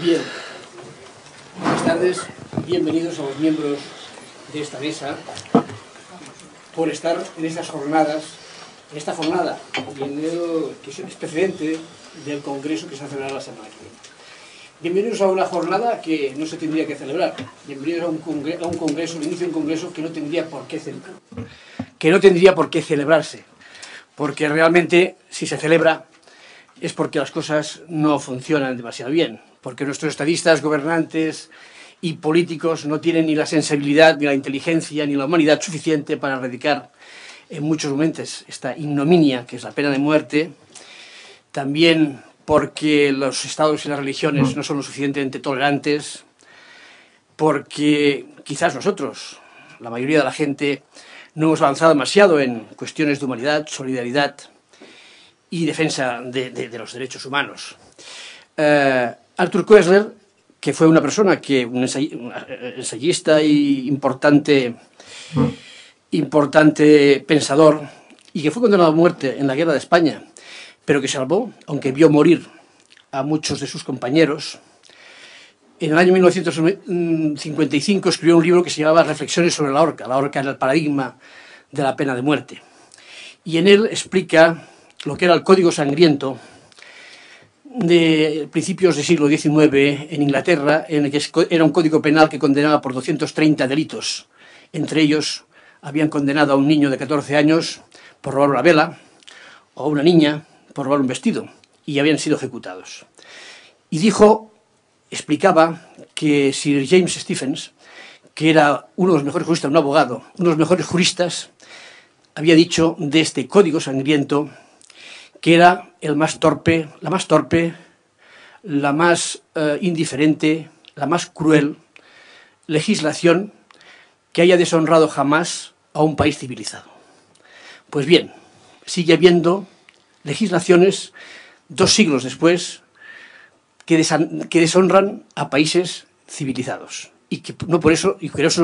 Bien, buenas tardes, bienvenidos a los miembros de esta mesa por estar en estas jornadas, en esta jornada, que es precedente del congreso que se celebrará la semana que viene. Bienvenidos a una jornada que no se tendría que celebrar, bienvenidos a un congreso, el inicio de un congreso que no tendría por qué celebrarse, porque realmente si se celebra es porque las cosas no funcionan demasiado bien, porque nuestros estadistas, gobernantes y políticos no tienen ni la sensibilidad, ni la inteligencia, ni la humanidad suficiente para erradicar en muchos momentos esta ignominia que es la pena de muerte. También porque los estados y las religiones no son lo suficientemente tolerantes, porque quizás nosotros, la mayoría de la gente, no hemos avanzado demasiado en cuestiones de humanidad, solidaridad y defensa de los derechos humanos. Arthur Koestler, que fue una persona un ensayista y importante pensador, y que fue condenado a muerte en la guerra de España, pero que salvó, aunque vio morir a muchos de sus compañeros. En el año 1955 escribió un libro que se llamaba Reflexiones sobre la horca. La horca era el paradigma de la pena de muerte. Y en él explica lo que era el Código Sangriento de principios del siglo XIX en Inglaterra, en el que era un código penal que condenaba por 230 delitos. Entre ellos habían condenado a un niño de 14 años por robar una vela, o a una niña por robar un vestido, y habían sido ejecutados. Y explicaba que Sir James Stephens, que era uno de los mejores juristas, un abogado, uno de los mejores juristas, había dicho de este Código Sangriento que era la más torpe, la más indiferente, la más cruel legislación que haya deshonrado jamás a un país civilizado. Pues bien, sigue habiendo legislaciones 2 siglos después que deshonran a países civilizados y que por eso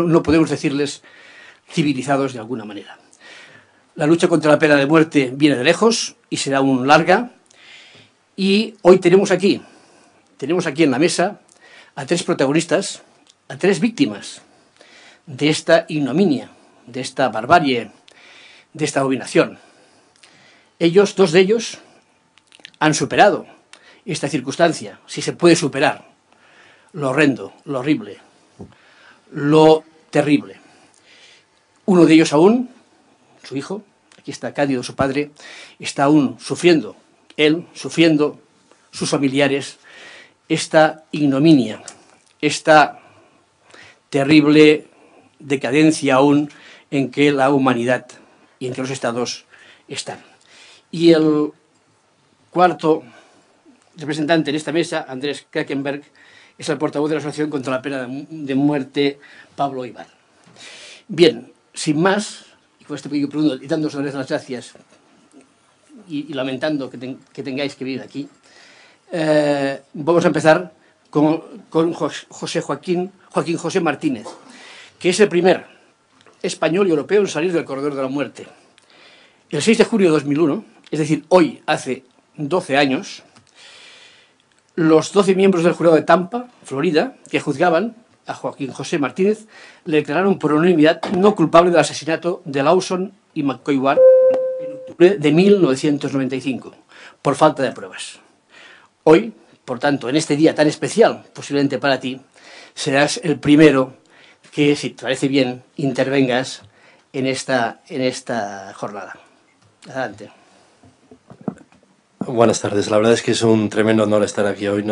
no podemos decirles civilizados de alguna manera. La lucha contra la pena de muerte viene de lejos y será aún larga, y hoy tenemos aquí en la mesa a 3 protagonistas, a 3 víctimas de esta ignominia, de esta barbarie, de esta abominación. 2 de ellos han superado esta circunstancia, si se puede superar lo horrendo, lo horrible, lo terrible. Uno de ellos aún, su hijo, aquí está Cándido, su padre, está aún sufriendo, sus familiares, esta ignominia, esta terrible decadencia aún en que la humanidad y en que los estados están. Y el cuarto representante en esta mesa, Andrés Krakenberg, es el portavoz de la Asociación contra la Pena de Muerte, Pablo Ibar. Bien, sin más, y con este pequeño pregunto, y dándoos una vez las gracias y lamentando que tengáis que venir aquí, vamos a empezar con Joaquín José Martínez, que es el primer español y europeo en salir del corredor de la muerte. El 6 de junio de 2001, es decir, hoy hace 12 años, los 12 miembros del jurado de Tampa, Florida, que juzgaban a Joaquín José Martínez, le declararon por unanimidad no culpable del asesinato de Lawson y McCoy Ward en octubre de 1995, por falta de pruebas. Hoy, por tanto, en este día tan especial, posiblemente para ti, serás el primero que, si te parece bien, intervengas en esta jornada. Adelante. Buenas tardes. La verdad es que es un tremendo honor estar aquí hoy.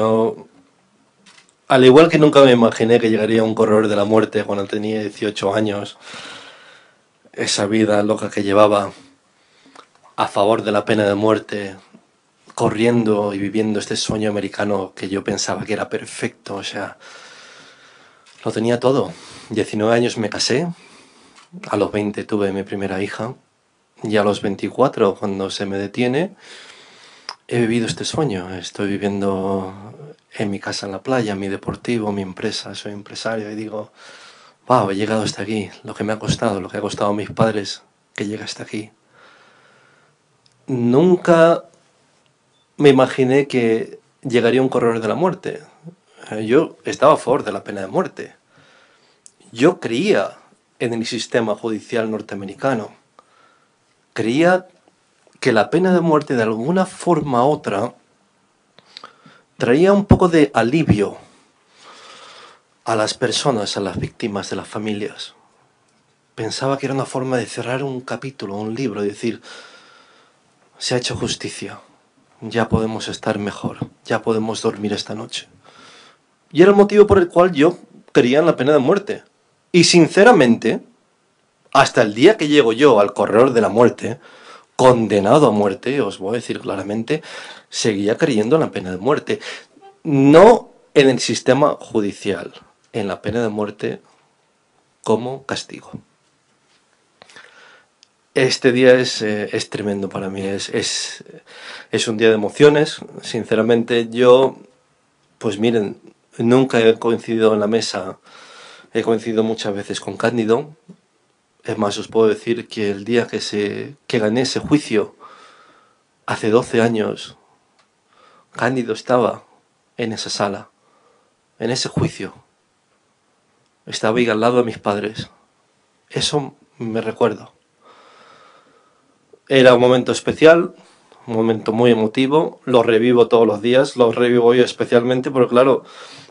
Al igual que nunca me imaginé que llegaría a un corredor de la muerte cuando tenía 18 años, esa vida loca que llevaba a favor de la pena de muerte, corriendo y viviendo este sueño americano que yo pensaba que era perfecto, o sea, lo tenía todo. 19 años me casé, a los 20 tuve mi primera hija, y a los 24, cuando se me detiene, he vivido este sueño. Estoy viviendo en mi casa en la playa, mi deportivo, mi empresa, soy empresario y digo, wow, he llegado hasta aquí, lo que me ha costado, lo que ha costado a mis padres que llegue hasta aquí. Nunca me imaginé que llegaría un corredor de la muerte. Yo estaba a favor de la pena de muerte. Yo creía en el sistema judicial norteamericano. Creía que la pena de muerte de alguna forma u otra traía un poco de alivio a las personas, a las víctimas de las familias. Pensaba que era una forma de cerrar un capítulo, un libro, y decir, se ha hecho justicia, ya podemos estar mejor, ya podemos dormir esta noche. Y era el motivo por el cual yo creía en la pena de muerte. Y sinceramente, hasta el día que llego yo al corredor de la muerte, condenado a muerte, os voy a decir claramente, seguía creyendo en la pena de muerte. No en el sistema judicial, en la pena de muerte como castigo. Este día es tremendo para mí, es un día de emociones. Sinceramente, yo, pues miren, nunca he coincidido en la mesa, he coincidido muchas veces con Cándido. Es más, os puedo decir que el día que gané ese juicio, hace 12 años, Cándido estaba en esa sala, en ese juicio. Estaba ahí al lado de mis padres. Eso me recuerdo. Era un momento especial, un momento muy emotivo. Lo revivo todos los días, lo revivo yo especialmente, porque claro,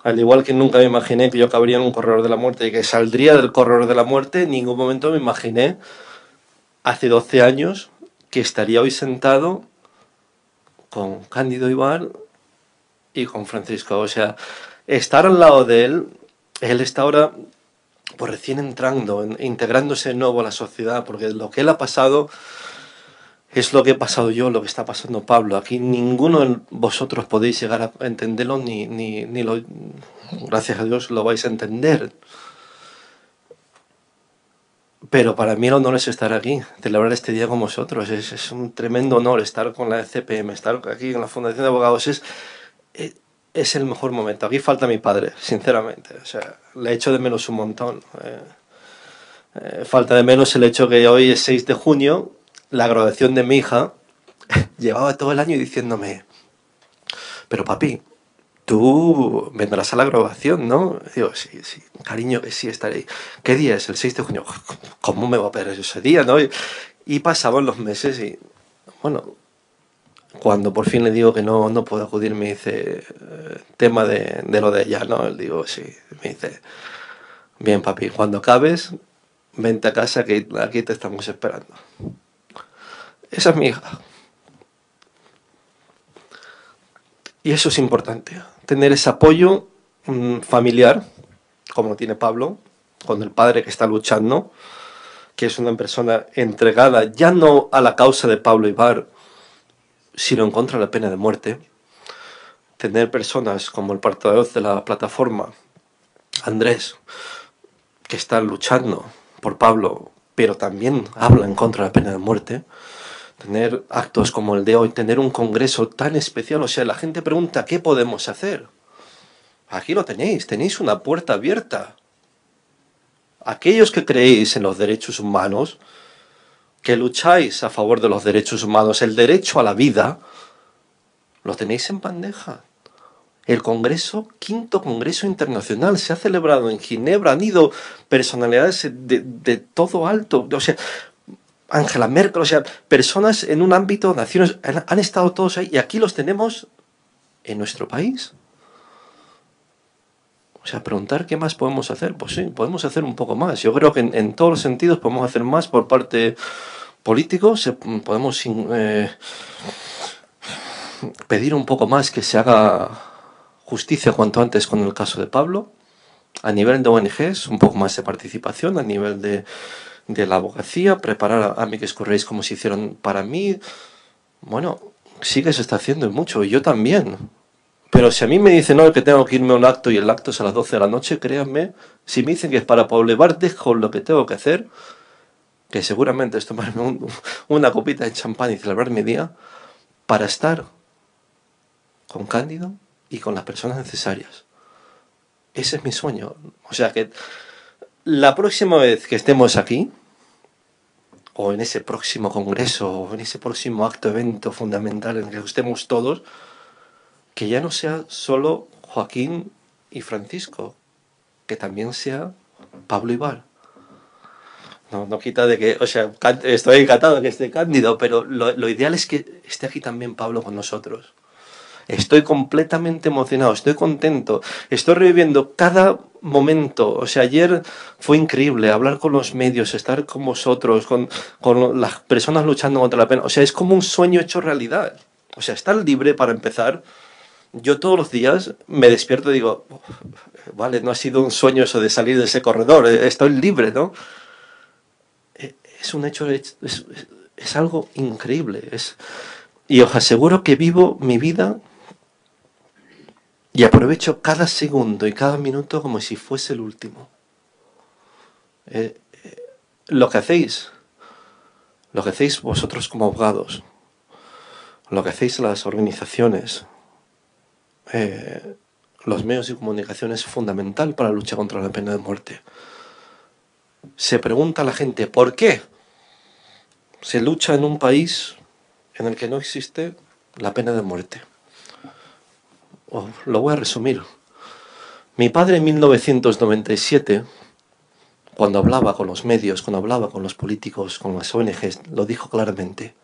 al igual que nunca me imaginé que yo acabaría en un corredor de la muerte y que saldría del corredor de la muerte, en ningún momento me imaginé, hace 12 años, que estaría hoy sentado con Cándido Ibar y con Francisco. O sea, estar al lado de él está ahora pues recién entrando, integrándose de nuevo a la sociedad, porque lo que él ha pasado es lo que he pasado yo, lo que está pasando Pablo. Aquí ninguno de vosotros podéis llegar a entenderlo, ni lo, gracias a Dios, lo vais a entender. Pero para mí el honor es estar aquí, celebrar este día con vosotros. Es un tremendo honor estar con la CPM, estar aquí en la Fundación de Abogados. Es el mejor momento. Aquí falta mi padre, sinceramente. O sea, le echo de menos un montón. Falta de menos el hecho que hoy es 6 de junio, la graduación de mi hija. Llevaba todo el año diciéndome, pero papi, tú vendrás a la graduación, ¿no? Digo, sí, cariño, que sí, estaré. ¿Qué día es? El 6 de junio. ¿Cómo me va a perder ese día, no? Y pasaban los meses y, bueno, cuando por fin le digo que no puedo acudir, me dice, tema de lo de ella, ¿no? Él digo, sí, me dice, bien, papi, cuando acabes, vente a casa que aquí te estamos esperando. Esa es mi hija. Y eso es importante, tener ese apoyo familiar, como tiene Pablo, con el padre que está luchando, que es una persona entregada ya no a la causa de Pablo Ibar, sino en contra de la pena de muerte. Tener personas como el portavoz de la plataforma, Andrés, que están luchando por Pablo, pero también habla en contra de la pena de muerte. Tener actos como el de hoy, tener un congreso tan especial. O sea, la gente pregunta, ¿qué podemos hacer? Aquí lo tenéis una puerta abierta. Aquellos que creéis en los derechos humanos, que lucháis a favor de los derechos humanos, el derecho a la vida, lo tenéis en bandeja. El Congreso, quinto Congreso Internacional, se ha celebrado en Ginebra, han ido personalidades de todo alto, o sea, Angela Merkel, o sea, personas en un ámbito, naciones, han estado todos ahí y aquí los tenemos en nuestro país. O sea, preguntar qué más podemos hacer, pues sí, podemos hacer un poco más. Yo creo que en todos los sentidos podemos hacer más por parte políticos, podemos pedir un poco más que se haga justicia cuanto antes con el caso de Pablo, a nivel de ONGs, un poco más de participación, a nivel de la abogacía, preparar a Amicus Curiae como se hicieron para mí. Bueno, sí que se está haciendo y mucho, y yo también. Pero si a mí me dicen no, que tengo que irme a un acto y el acto es a las 12 de la noche, créanme, si me dicen que es para Pablo Ibar, dejo lo que tengo que hacer, que seguramente es tomarme una copita de champán y celebrar mi día, para estar con Cándido y con las personas necesarias. Ese es mi sueño. O sea que la próxima vez que estemos aquí, o en ese próximo congreso, o en ese próximo acto, evento fundamental en el que estemos todos, que ya no sea solo Joaquín y Francisco, que también sea Pablo Ibar. No quita de que, o sea, estoy encantado de que esté Cándido, pero lo ideal es que esté aquí también Pablo con nosotros. Estoy completamente emocionado, estoy contento, estoy reviviendo cada momento. O sea, ayer fue increíble hablar con los medios, estar con vosotros, con las personas luchando contra la pena. O sea, es como un sueño hecho realidad. O sea, estar libre para empezar. Yo todos los días me despierto y digo, vale, no ha sido un sueño eso de salir de ese corredor, estoy libre, ¿no? Es un hecho, es algo increíble. Y os aseguro que vivo mi vida y aprovecho cada segundo y cada minuto como si fuese el último. Lo que hacéis vosotros como abogados, lo que hacéis las organizaciones, los medios de comunicación es fundamental para la lucha contra la pena de muerte. Se pregunta a la gente, ¿por qué se lucha en un país en el que no existe la pena de muerte? Lo voy a resumir. Mi padre en 1997, cuando hablaba con los medios, cuando hablaba con los políticos, con las ONGs, lo dijo claramente.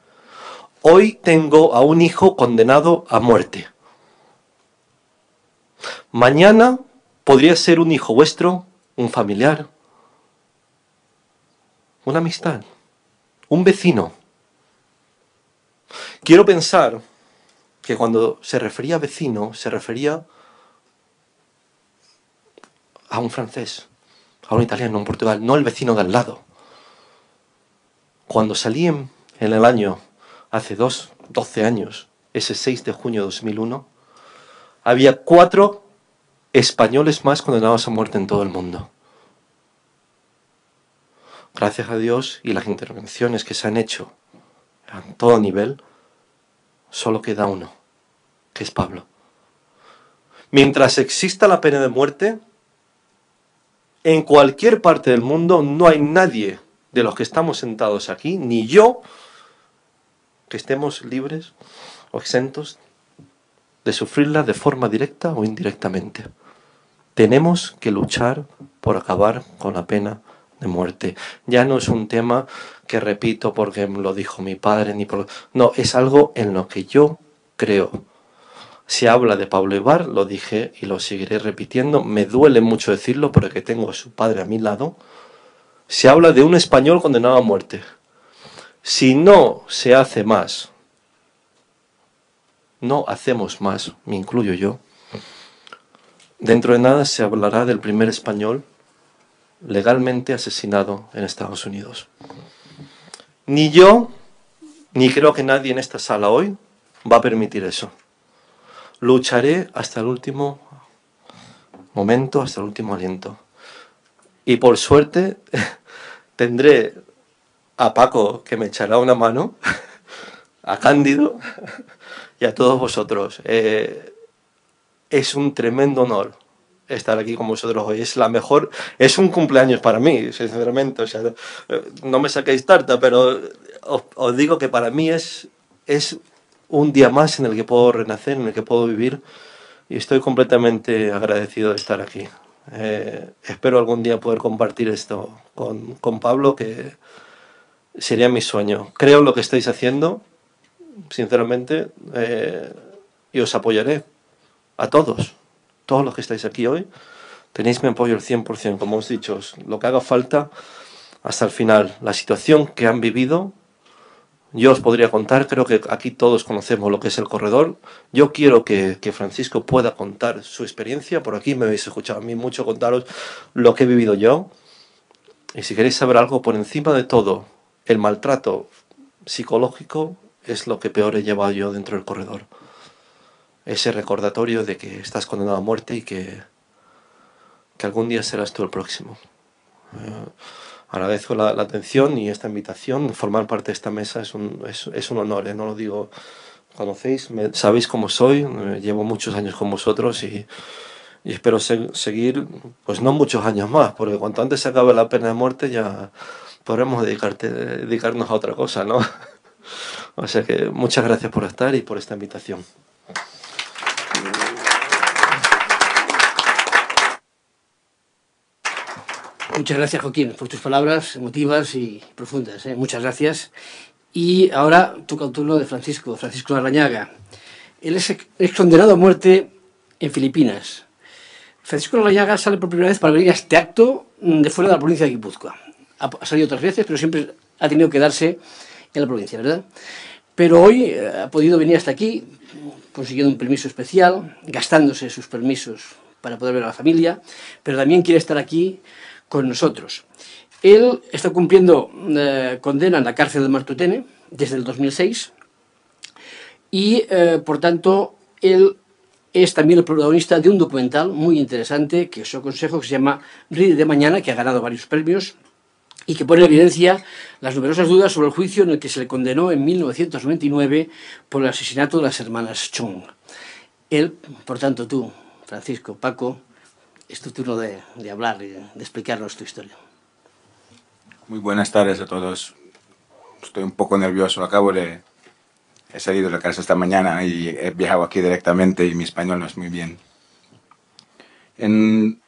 Hoy tengo a un hijo condenado a muerte. Mañana podría ser un hijo vuestro, un familiar, una amistad, un vecino. Quiero pensar que cuando se refería a vecino, se refería a un francés, a un italiano, a un portugués, no el vecino de al lado. Cuando salí en el año, hace 12 años, ese 6 de junio de 2001, había 4 españoles más condenados a muerte en todo el mundo. Gracias a Dios y las intervenciones que se han hecho a todo nivel, solo queda uno, que es Pablo. Mientras exista la pena de muerte, en cualquier parte del mundo no hay nadie de los que estamos sentados aquí, ni yo, que estemos libres o exentos de sufrirla de forma directa o indirectamente. Tenemos que luchar por acabar con la pena de muerte. Ya no es un tema que repito porque me lo dijo mi padre, no, es algo en lo que yo creo. Se habla de Pablo Ibar, lo dije y lo seguiré repitiendo, me duele mucho decirlo porque tengo a su padre a mi lado. Se habla de un español condenado a muerte. Si no se hace más, no hacemos más, me incluyo yo, dentro de nada se hablará del primer español legalmente asesinado en Estados Unidos. Ni yo, ni creo que nadie en esta sala hoy va a permitir eso. Lucharé hasta el último momento, hasta el último aliento. Y por suerte tendré a Paco, que me echará una mano, a Cándido y a todos vosotros. Es un tremendo honor estar aquí con vosotros hoy. Es un cumpleaños para mí, sinceramente. O sea, no me saquéis tarta, pero os digo que para mí es un día más en el que puedo renacer, en el que puedo vivir, y estoy completamente agradecido de estar aquí. Espero algún día poder compartir esto con Pablo, que sería mi sueño. Creo en lo que estáis haciendo, sinceramente, y os apoyaré a todos los que estáis aquí hoy. Tenéis mi apoyo al 100%, como os he dicho, lo que haga falta hasta el final. La situación que han vivido, yo os podría contar, creo que aquí todos conocemos lo que es el corredor. Yo quiero que Francisco pueda contar su experiencia. Por aquí me habéis escuchado a mí mucho contaros lo que he vivido yo. Y si queréis saber algo por encima de todo, el maltrato psicológico es lo que peor he llevado yo dentro del corredor. Ese recordatorio de que estás condenado a muerte y que algún día serás tú el próximo. Agradezco la atención y esta invitación. Formar parte de esta mesa es un honor, no lo digo. Conocéis, sabéis cómo soy, llevo muchos años con vosotros y espero seguir, pues no muchos años más, porque cuanto antes se acabe la pena de muerte ya podremos dedicarnos a otra cosa, ¿no? O sea que muchas gracias por estar y por esta invitación. Muchas gracias, Joaquín, por tus palabras emotivas y profundas. Muchas gracias. Y ahora toca el turno de Francisco Larrañaga. Él es condenado a muerte en Filipinas. Francisco Larrañaga sale por primera vez para venir a este acto de fuera de la provincia de Guipúzcoa. Ha salido otras veces, pero siempre ha tenido que darse en la provincia, ¿verdad? Pero hoy ha podido venir hasta aquí, consiguiendo un permiso especial, gastándose sus permisos para poder ver a la familia, pero también quiere estar aquí con nosotros. Él está cumpliendo condena en la cárcel de Martutene desde el 2006 y, por tanto, él es también el protagonista de un documental muy interesante que os aconsejo, que se llama Ríe de Mañana, que ha ganado varios premios y que pone en evidencia las numerosas dudas sobre el juicio en el que se le condenó en 1999 por el asesinato de las hermanas Chong. Él, por tanto, tú, Francisco, Paco, es tu turno de hablar y de explicarnos tu historia. Muy buenas tardes a todos. Estoy un poco nervioso. He salido de la cárcel esta mañana y he viajado aquí directamente y mi español no es muy bien. En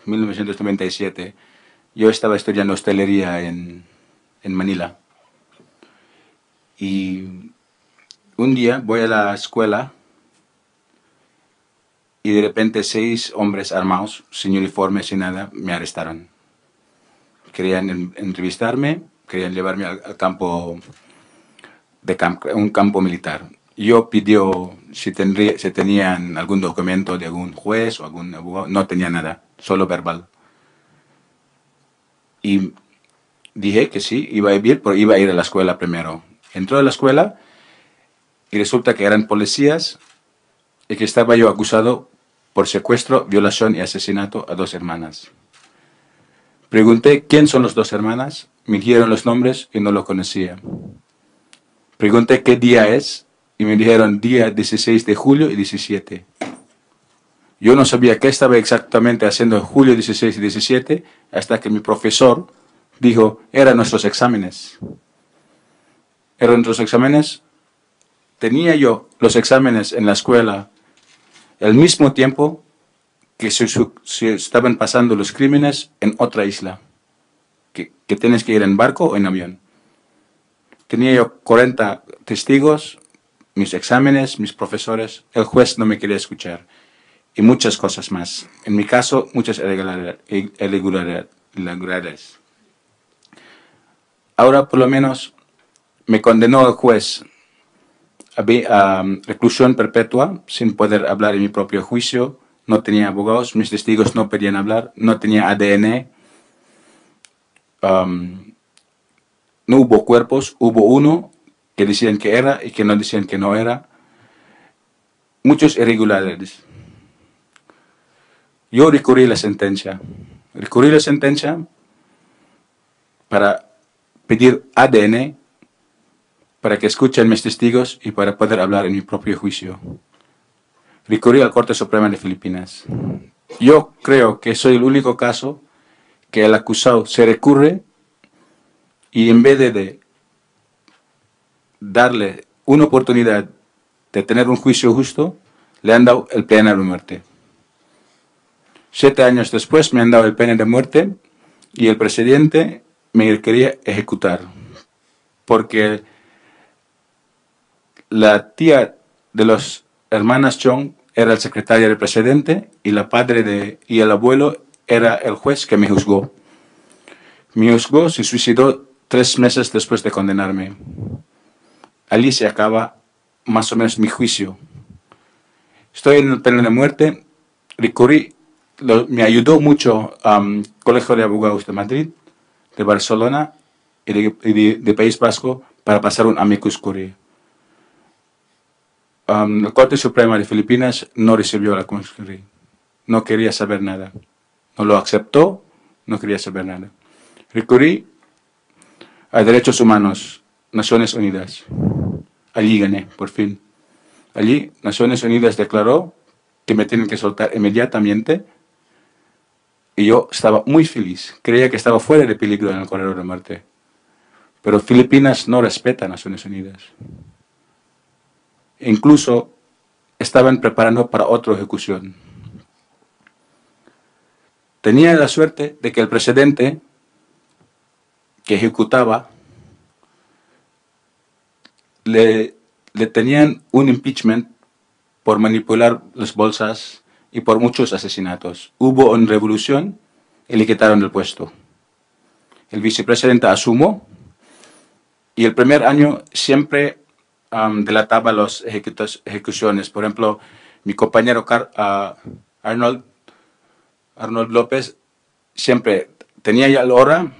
1997, yo estaba estudiando hostelería en Manila. Y un día voy a la escuela y de repente 6 hombres armados, sin uniforme, sin nada, me arrestaron. Querían entrevistarme, querían llevarme al campo, un campo militar. Yo pidió si tenían algún documento de algún juez o algún abogado. No tenía nada, solo verbal. Y dije que sí, iba a ir, pero iba a ir a la escuela primero. Entró a la escuela y resulta que eran policías y que estaba yo acusado por secuestro, violación y asesinato a 2 hermanas. Pregunté quién son las 2 hermanas, me dijeron los nombres y no lo conocía. Pregunté qué día es y me dijeron día 16 de julio y 17. Yo no sabía qué estaba exactamente haciendo en julio 16 y 17 hasta que mi profesor dijo, eran nuestros exámenes. Eran nuestros exámenes. Tenía yo los exámenes en la escuela al mismo tiempo que se estaban pasando los crímenes en otra isla, que tienes que ir en barco o en avión. Tenía yo 40 testigos, mis exámenes, mis profesores, el juez no me quería escuchar y muchas cosas más. En mi caso, muchas irregularidades. Ahora, por lo menos, me condenó el juez a reclusión perpetua sin poder hablar en mi propio juicio. No tenía abogados, mis testigos no podían hablar, no tenía ADN. No hubo cuerpos, hubo uno que decían que era y que no decían que no era. Muchos irregularidades. Yo recurrí la sentencia. Recurrí la sentencia para pedir ADN, para que escuchen mis testigos y para poder hablar en mi propio juicio. Recurrí a la Corte Suprema de Filipinas. Yo creo que soy el único caso que el acusado se recurre y en vez de darle una oportunidad de tener un juicio justo, le han dado el pena de muerte. 7 años después me han dado el pena de muerte y el presidente me quería ejecutar porque la tía de las hermanas Chong era el secretario del presidente y y el abuelo era el juez que me juzgó. Me juzgó, se suicidó 3 meses después de condenarme. Allí se acaba más o menos mi juicio. Estoy en el pena de muerte, recurrí, me ayudó mucho Colegio de Abogados de Madrid, de Barcelona y de País Vasco para pasar un amicus curiae. La Corte Suprema de Filipinas no recibió la amicus curiae, no quería saber nada, no lo aceptó, no quería saber nada. Recurrí a Derechos Humanos, Naciones Unidas. Allí gané, por fin. Allí, Naciones Unidas declaró que me tienen que soltar inmediatamente y yo estaba muy feliz. Creía que estaba fuera de peligro en el corredor de muerte. Pero Filipinas no respeta a Naciones Unidas. Incluso estaban preparando para otra ejecución. Tenía la suerte de que el presidente que ejecutaba le tenían un impeachment por manipular las bolsas y por muchos asesinatos. Hubo una revolución y le quitaron el puesto. El vicepresidente asumió y el primer año siempre delataba las ejecuciones. Por ejemplo, mi compañero Arnold López siempre tenía ya la hora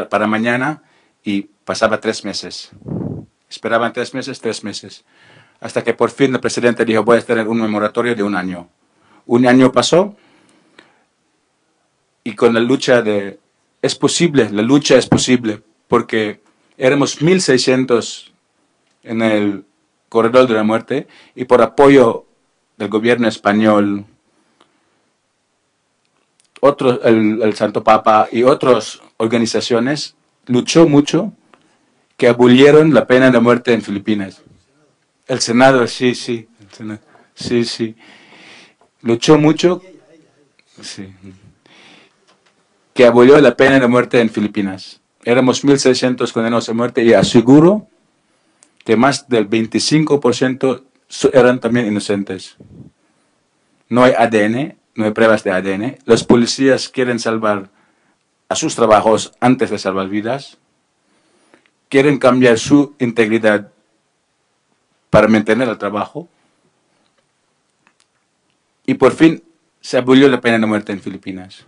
para mañana y pasaba 3 meses. Esperaban 3 meses, hasta que por fin el presidente dijo, voy a tener un moratorio de 1 año. 1 año pasó y con la lucha la lucha es posible, porque éramos 1.600 en el corredor de la muerte y por apoyo del gobierno español, el Santo Papa y otras organizaciones luchó mucho que abolieron la pena de muerte en Filipinas. El Senado, sí. Luchó mucho, sí, que abolió la pena de muerte en Filipinas. Éramos 1.600 condenados a muerte y aseguro que más del 25% eran también inocentes. No hay ADN, no hay pruebas de ADN. Los policías quieren salvar a sus trabajos antes de salvar vidas. Quieren cambiar su integridad para mantener el trabajo. Y por fin se abolió la pena de muerte en Filipinas.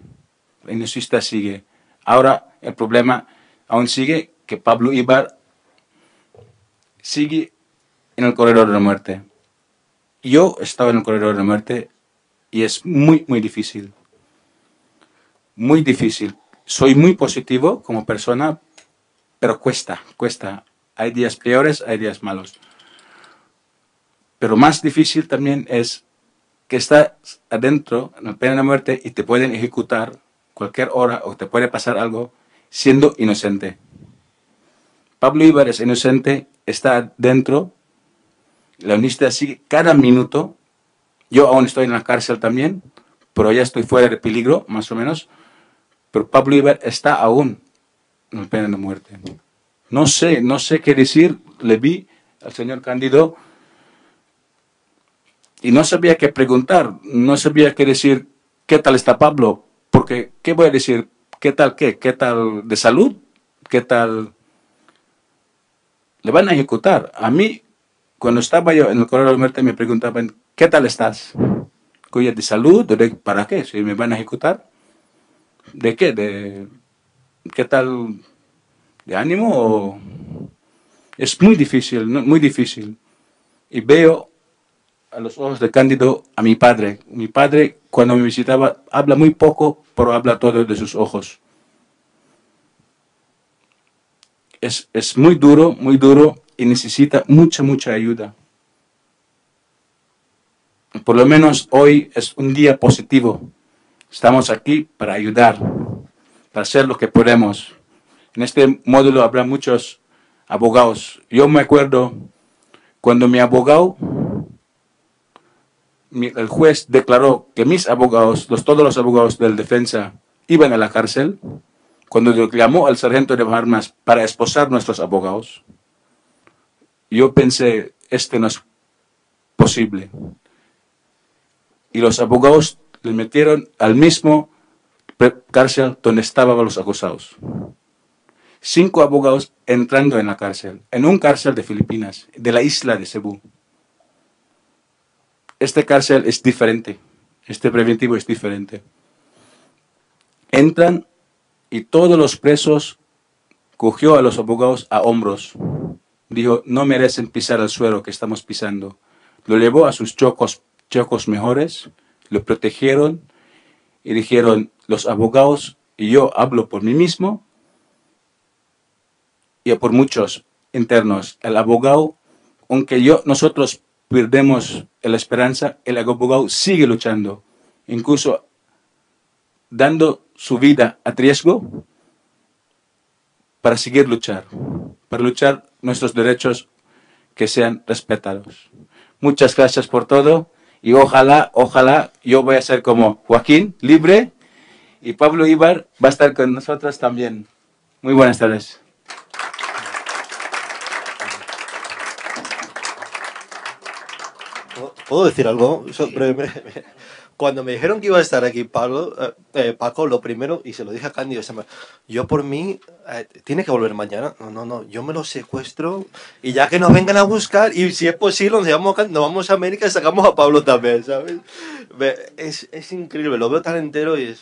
La injusticia sigue. Ahora el problema aún sigue, que Pablo Ibar sigue en el corredor de la muerte. Yo estaba en el corredor de la muerte y es muy difícil. Muy difícil. Soy muy positivo como persona, pero cuesta. Hay días peores, hay días malos. Pero más difícil también es que estás adentro en la pena de muerte y te pueden ejecutar cualquier hora o te puede pasar algo siendo inocente. Pablo Ibar es inocente, está dentro, la amnistía sigue cada minuto. Yo aún estoy en la cárcel también, pero ya estoy fuera de peligro, más o menos. Pero Pablo Ibar está aún en la pena de muerte. No sé qué decir. Le vi al señor Cándido y no sabía qué preguntar, no sabía qué decir, ¿qué tal está Pablo? Porque, ¿qué voy a decir? ¿Qué tal qué? ¿Qué tal de salud? ¿Qué tal? Le van a ejecutar. A mí, cuando estaba yo en el corredor de muerte, me preguntaban, ¿qué tal estás? ¿De salud? ¿Para qué? Si me van a ejecutar. ¿De qué? ¿Qué tal? ¿De ánimo? Es muy difícil, ¿no? Muy difícil. Y veo a los ojos de Cándido a mi padre. Mi padre, cuando me visitaba, habla muy poco, pero habla todo de sus ojos. Es muy duro y necesita mucha ayuda. Por lo menos hoy es un día positivo. Estamos aquí para ayudar, para hacer lo que podemos. En este módulo habrá muchos abogados. Yo me acuerdo cuando mi abogado, el juez declaró que mis abogados, todos los abogados de la defensa, iban a la cárcel. Cuando llamó al sargento de armas para esposar a nuestros abogados, yo pensé, no es posible. Y los abogados le metieron al mismo cárcel donde estaban los acusados. 5 abogados entrando en la cárcel, en un cárcel de Filipinas, de la isla de Cebú. Este cárcel es diferente, este preventivo es diferente. Entran y todos los presos cogió a los abogados a hombros. Dijo, no merecen pisar el suelo que estamos pisando. Lo llevó a sus chocos mejores, lo protegieron y dijeron, los abogados, y yo hablo por mí mismo y por muchos internos, el abogado, aunque nosotros perdemos la esperanza, el abogado sigue luchando, incluso dando su vida a riesgo para seguir para luchar nuestros derechos que sean respetados. Muchas gracias por todo Y ojalá yo voy a ser como Joaquín, libre, y Pablo Ibar va a estar con nosotros también. Muy buenas tardes. ¿Puedo decir algo? Cuando me dijeron que iba a estar aquí Paco, lo primero, y se lo dije a Cándido, yo por mí, tiene que volver mañana. No, yo me lo secuestro y ya que nos vengan a buscar, y si es posible, nos vamos a América y sacamos a Pablo también, ¿sabes? Es increíble, lo veo tan entero y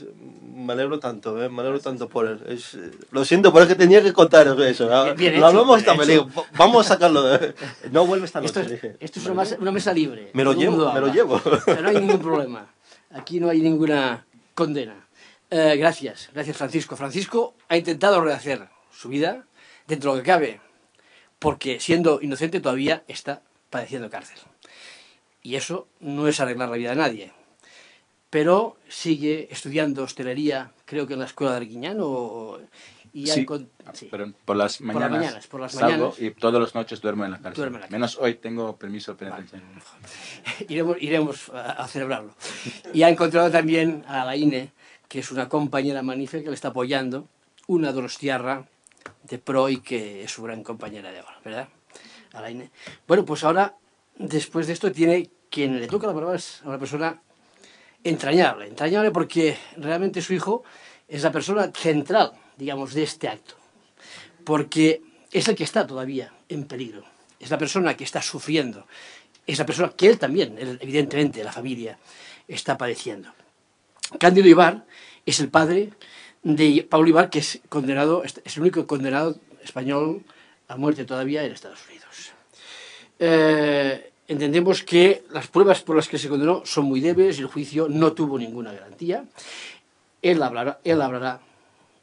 me alegro tanto, me alegro tanto por él. Lo siento, pero es que tenía que contar eso. Lo hablamos esta vez, vamos a sacarlo. No vuelve esta noche. Esto es una mesa libre. Me lo llevo. Pero no hay ningún problema. Aquí no hay ninguna condena. Gracias Francisco. Francisco ha intentado rehacer su vida dentro de lo que cabe, porque siendo inocente todavía está padeciendo cárcel. Y eso no es arreglar la vida de nadie. Pero sigue estudiando hostelería, creo que en la escuela de Arguiñano. Sí, pero por las mañanas salgo y todas las noches duermo en la cárcel. Menos hoy tengo permiso penitenciario. Iremos a celebrarlo. Y ha encontrado también a Alaine, que es una compañera magnífica que le está apoyando, una donostiarra de pro y que es su gran compañera de ahora, ¿verdad, Alaine? Bueno, pues ahora, después de esto, tiene quien le toca la palabra es a una persona entrañable porque realmente su hijo es la persona central, digamos, de este acto, porque es el que está todavía en peligro, es la persona que está sufriendo, es la persona que él también, evidentemente, la familia, está padeciendo. Cándido Ibar es el padre de Pablo Ibar, que es condenado, es el único condenado español a muerte todavía en Estados Unidos. Entendemos que las pruebas por las que se condenó son muy débiles y el juicio no tuvo ninguna garantía. Él hablará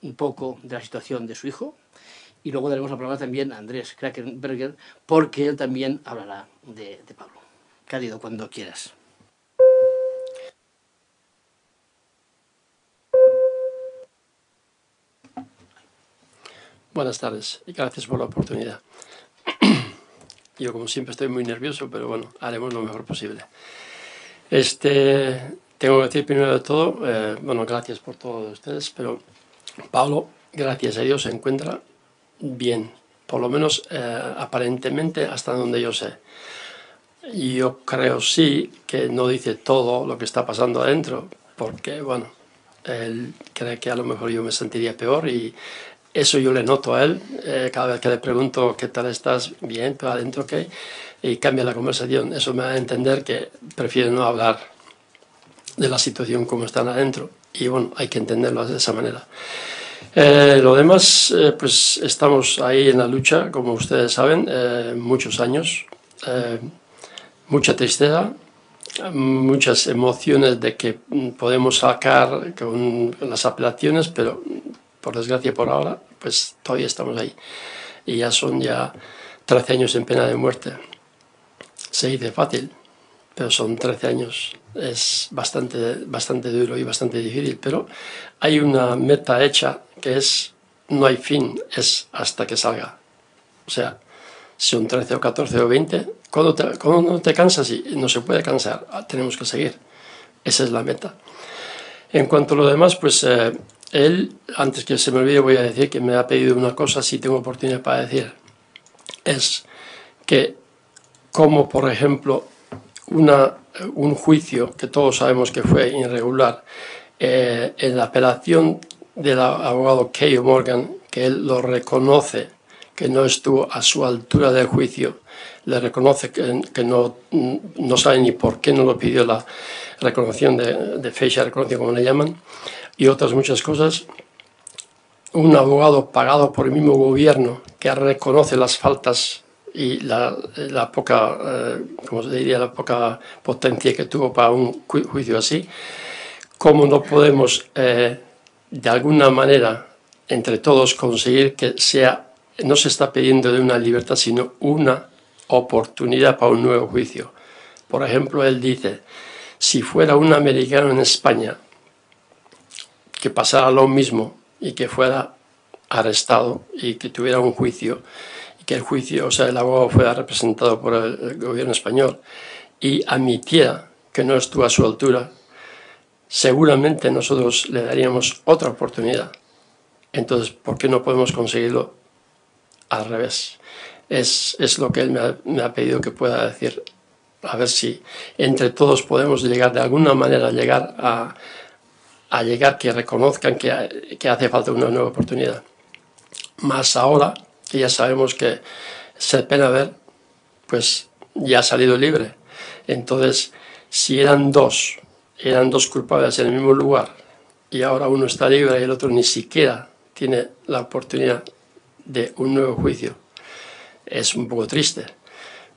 un poco de la situación de su hijo y luego daremos la palabra también a Andrés Krakenberger porque él también hablará de Pablo. Cándido, cuando quieras. Buenas tardes y gracias por la oportunidad. Yo, como siempre, estoy muy nervioso, pero bueno, haremos lo mejor posible. Tengo que decir primero de todo, bueno, gracias por todos ustedes, pero Pablo, gracias a Dios, se encuentra bien, por lo menos aparentemente hasta donde yo sé. Y yo creo sí que no dice todo lo que está pasando adentro, porque bueno, él cree que a lo mejor yo me sentiría peor y eso yo le noto a él, cada vez que le pregunto qué tal estás, bien, pero adentro qué, y cambia la conversación. Eso me da a entender que prefiere no hablar de la situación como están adentro y bueno, hay que entenderlo de esa manera. Lo demás, pues estamos ahí en la lucha, como ustedes saben, muchos años, mucha tristeza, muchas emociones de que podemos sacar con las apelaciones, pero por desgracia por ahora, pues todavía estamos ahí. Y ya son 13 años en pena de muerte. Se dice fácil, pero son 13 años. Es bastante duro y bastante difícil, pero hay una meta hecha que es, no hay fin, es hasta que salga. O sea, son 13 o 14 o 20, cuando no te cansas y no se puede cansar, tenemos que seguir. Esa es la meta. En cuanto a lo demás, pues él, antes que se me olvide, voy a decir que me ha pedido una cosa, si tengo oportunidad para decir, es que como por ejemplo un juicio que todos sabemos que fue irregular, en la apelación del abogado Keio Morgan, que él lo reconoce, que no estuvo a su altura del juicio, le reconoce que no sabe ni por qué no lo pidió la reconoción de fecha, reconoción como le llaman, y otras muchas cosas. Un abogado pagado por el mismo gobierno que reconoce las faltas y la poca, ¿cómo se diría?, la poca potencia que tuvo para un juicio así. ¿Cómo no podemos, de alguna manera, entre todos conseguir que no se está pidiendo de una libertad, sino una oportunidad para un nuevo juicio? Por ejemplo, él dice, si fuera un americano en España que pasara lo mismo y que fuera arrestado y que tuviera un juicio y que el juicio, o sea, el abogado fuera representado por el gobierno español y admitiera que no estuvo a su altura, seguramente nosotros le daríamos otra oportunidad. Entonces, ¿por qué no podemos conseguirlo al revés? Es lo que él me ha pedido que pueda decir. A ver si entre todos podemos llegar, de alguna manera, llegar a llegar que reconozcan que hace falta una nueva oportunidad. Más ahora que ya sabemos que Sepénaver pues ya ha salido libre. Entonces, si eran dos culpables en el mismo lugar y ahora uno está libre y el otro ni siquiera tiene la oportunidad de un nuevo juicio, es un poco triste.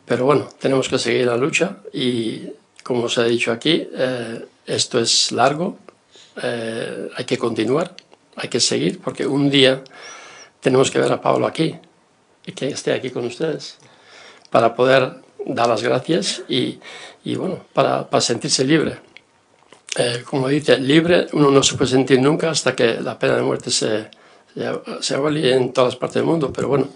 Pero bueno, tenemos que seguir la lucha y, como os he dicho aquí, esto es largo, hay que continuar, hay que seguir, porque un día tenemos que ver a Pablo aquí y que esté aquí con ustedes para poder dar las gracias y bueno, para sentirse libre. Como dice, libre uno no se puede sentir nunca hasta que la pena de muerte se abolie en todas partes del mundo, pero bueno,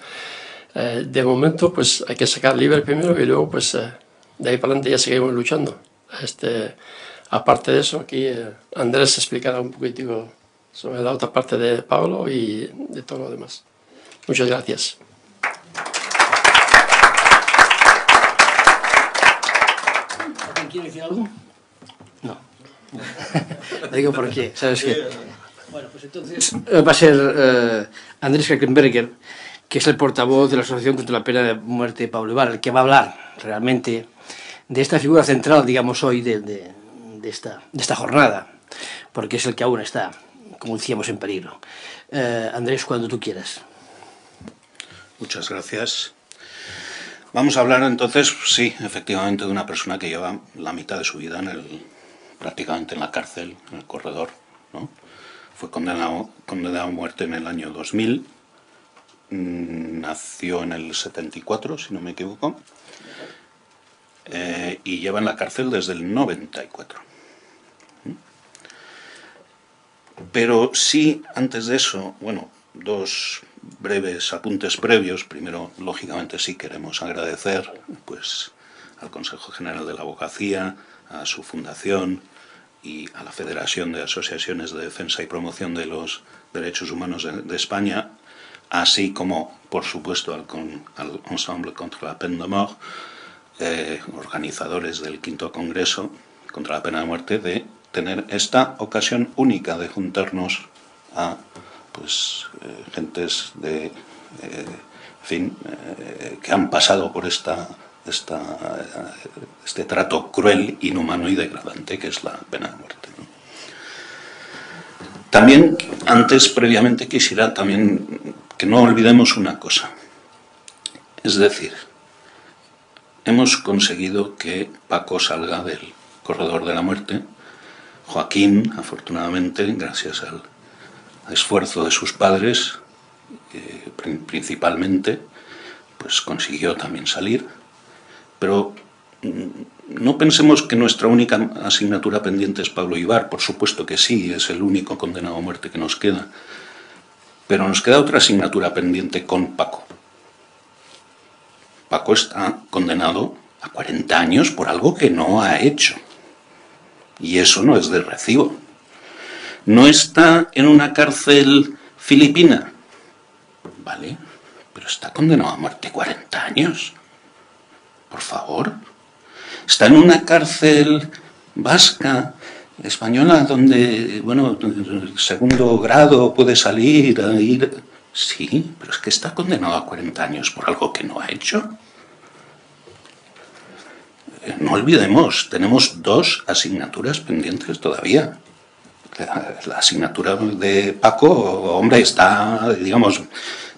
de momento pues hay que sacar libre primero y luego pues de ahí para adelante ya seguimos luchando. Aparte de eso, aquí Andrés explicará un poquitico sobre la otra parte de Pablo y de todo lo demás. Muchas gracias. ¿Alguien quiere decir algo? No. Digo por qué, ¿sabes qué? Bueno, pues entonces va a ser Andrés Kackenberger, que es el portavoz de la Asociación contra la Pena de Muerte de Pablo Ibar, el que va a hablar realmente de esta figura central, digamos, hoy de esta jornada, porque es el que aún está, como decíamos, en peligro. Andrés, cuando tú quieras. Muchas gracias. Vamos a hablar entonces, sí, efectivamente, de una persona que lleva la mitad de su vida prácticamente en la cárcel, en el corredor, ¿no? Fue condenado a muerte en el año 2000, nació en el 74, si no me equivoco, y lleva en la cárcel desde el 94. Pero sí, antes de eso, bueno, dos breves apuntes previos. Primero, lógicamente, sí queremos agradecer pues, al Consejo General de la Abogacía, a su fundación y a la Federación de Asociaciones de Defensa y Promoción de los Derechos Humanos de España, así como, por supuesto, al Ensemble contra la Peine de Mort, organizadores del V Congreso contra la Pena de Muerte, de tener esta ocasión única de juntarnos a pues, gentes de, que han pasado por este trato cruel, inhumano y degradante que es la pena de muerte, ¿no? También, previamente, quisiera también que no olvidemos una cosa. Es decir, hemos conseguido que Paco salga del corredor de la muerte. Joaquín, afortunadamente, gracias al esfuerzo de sus padres, principalmente, pues consiguió también salir. Pero no pensemos que nuestra única asignatura pendiente es Pablo Ibar. Por supuesto que sí, es el único condenado a muerte que nos queda. Pero nos queda otra asignatura pendiente con Paco. Paco está condenado a 40 años por algo que no ha hecho. Y eso no es de recibo. No está en una cárcel filipina, ¿vale? Pero está condenado a muerte 40 años. Por favor. Está en una cárcel vasca, española, donde, bueno, segundo grado puede salir a ir. Sí, pero es que está condenado a 40 años por algo que no ha hecho. No olvidemos, tenemos dos asignaturas pendientes todavía. La asignatura de Paco, hombre, está, digamos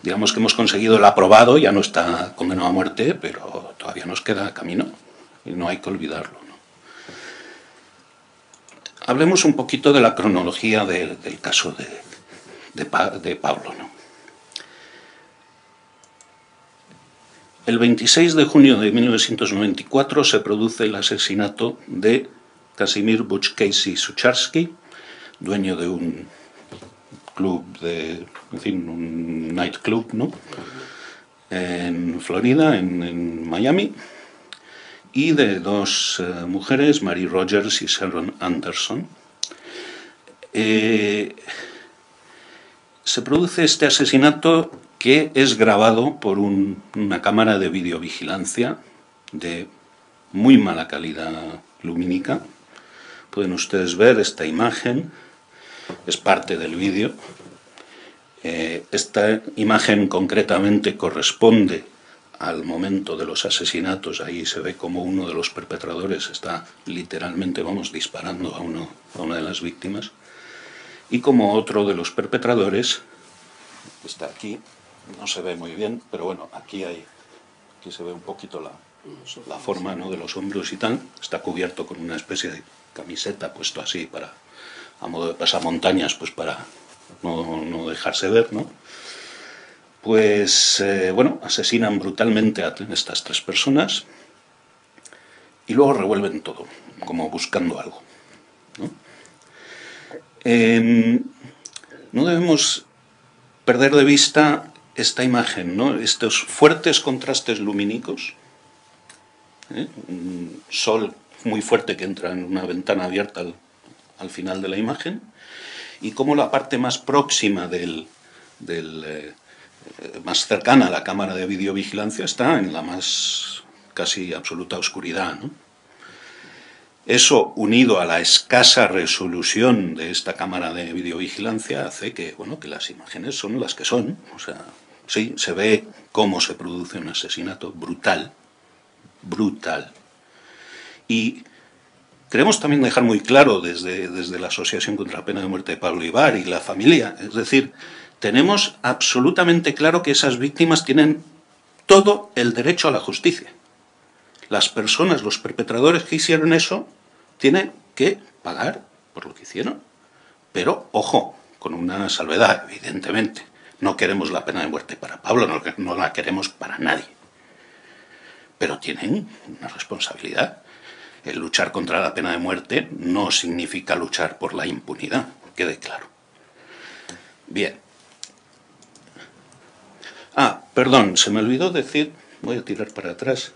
que hemos conseguido el aprobado, ya no está condenado a muerte, pero todavía nos queda camino y no hay que olvidarlo, ¿no? Hablemos un poquito de la cronología del caso de Pablo, ¿no? El 26 de junio de 1994 se produce el asesinato de Kazimierz Butch-Casey Sucharski, dueño de un club un nightclub, ¿no? En Florida, en Miami, y de dos mujeres, Mary Rogers y Sharon Anderson. Se produce este asesinato que es grabado por una cámara de videovigilancia de muy mala calidad lumínica. Pueden ustedes ver esta imagen, es parte del vídeo. Esta imagen concretamente corresponde al momento de los asesinatos. Ahí se ve como uno de los perpetradores está literalmente, disparando a una de las víctimas, y como otro de los perpetradores está aquí. No se ve muy bien, pero bueno, aquí se ve un poquito la forma, ¿no?, de los hombros y tal. Está cubierto con una especie de camiseta puesto así a modo de pasamontañas, pues para no dejarse ver, ¿no? Pues, asesinan brutalmente a estas tres personas y luego revuelven todo, como buscando algo, ¿no? No debemos perder de vista esta imagen, ¿no? Estos fuertes contrastes lumínicos, un sol muy fuerte que entra en una ventana abierta al final de la imagen, y cómo la parte más próxima más cercana a la cámara de videovigilancia está en la más casi absoluta oscuridad, ¿no? Eso, unido a la escasa resolución de esta cámara de videovigilancia, hace que las imágenes son las que son. O sea, sí, se ve cómo se produce un asesinato brutal, brutal. Y queremos también dejar muy claro desde la Asociación contra la Pena de Muerte de Pablo Ibar y la familia, es decir, tenemos absolutamente claro que esas víctimas tienen todo el derecho a la justicia. Las personas, los perpetradores que hicieron eso, tienen que pagar por lo que hicieron. Pero, ojo, con una salvedad, evidentemente. No queremos la pena de muerte para Pablo, no la queremos para nadie. Pero tienen una responsabilidad. El luchar contra la pena de muerte no significa luchar por la impunidad, quede claro. Bien. Perdón, se me olvidó decir, voy a tirar para atrás.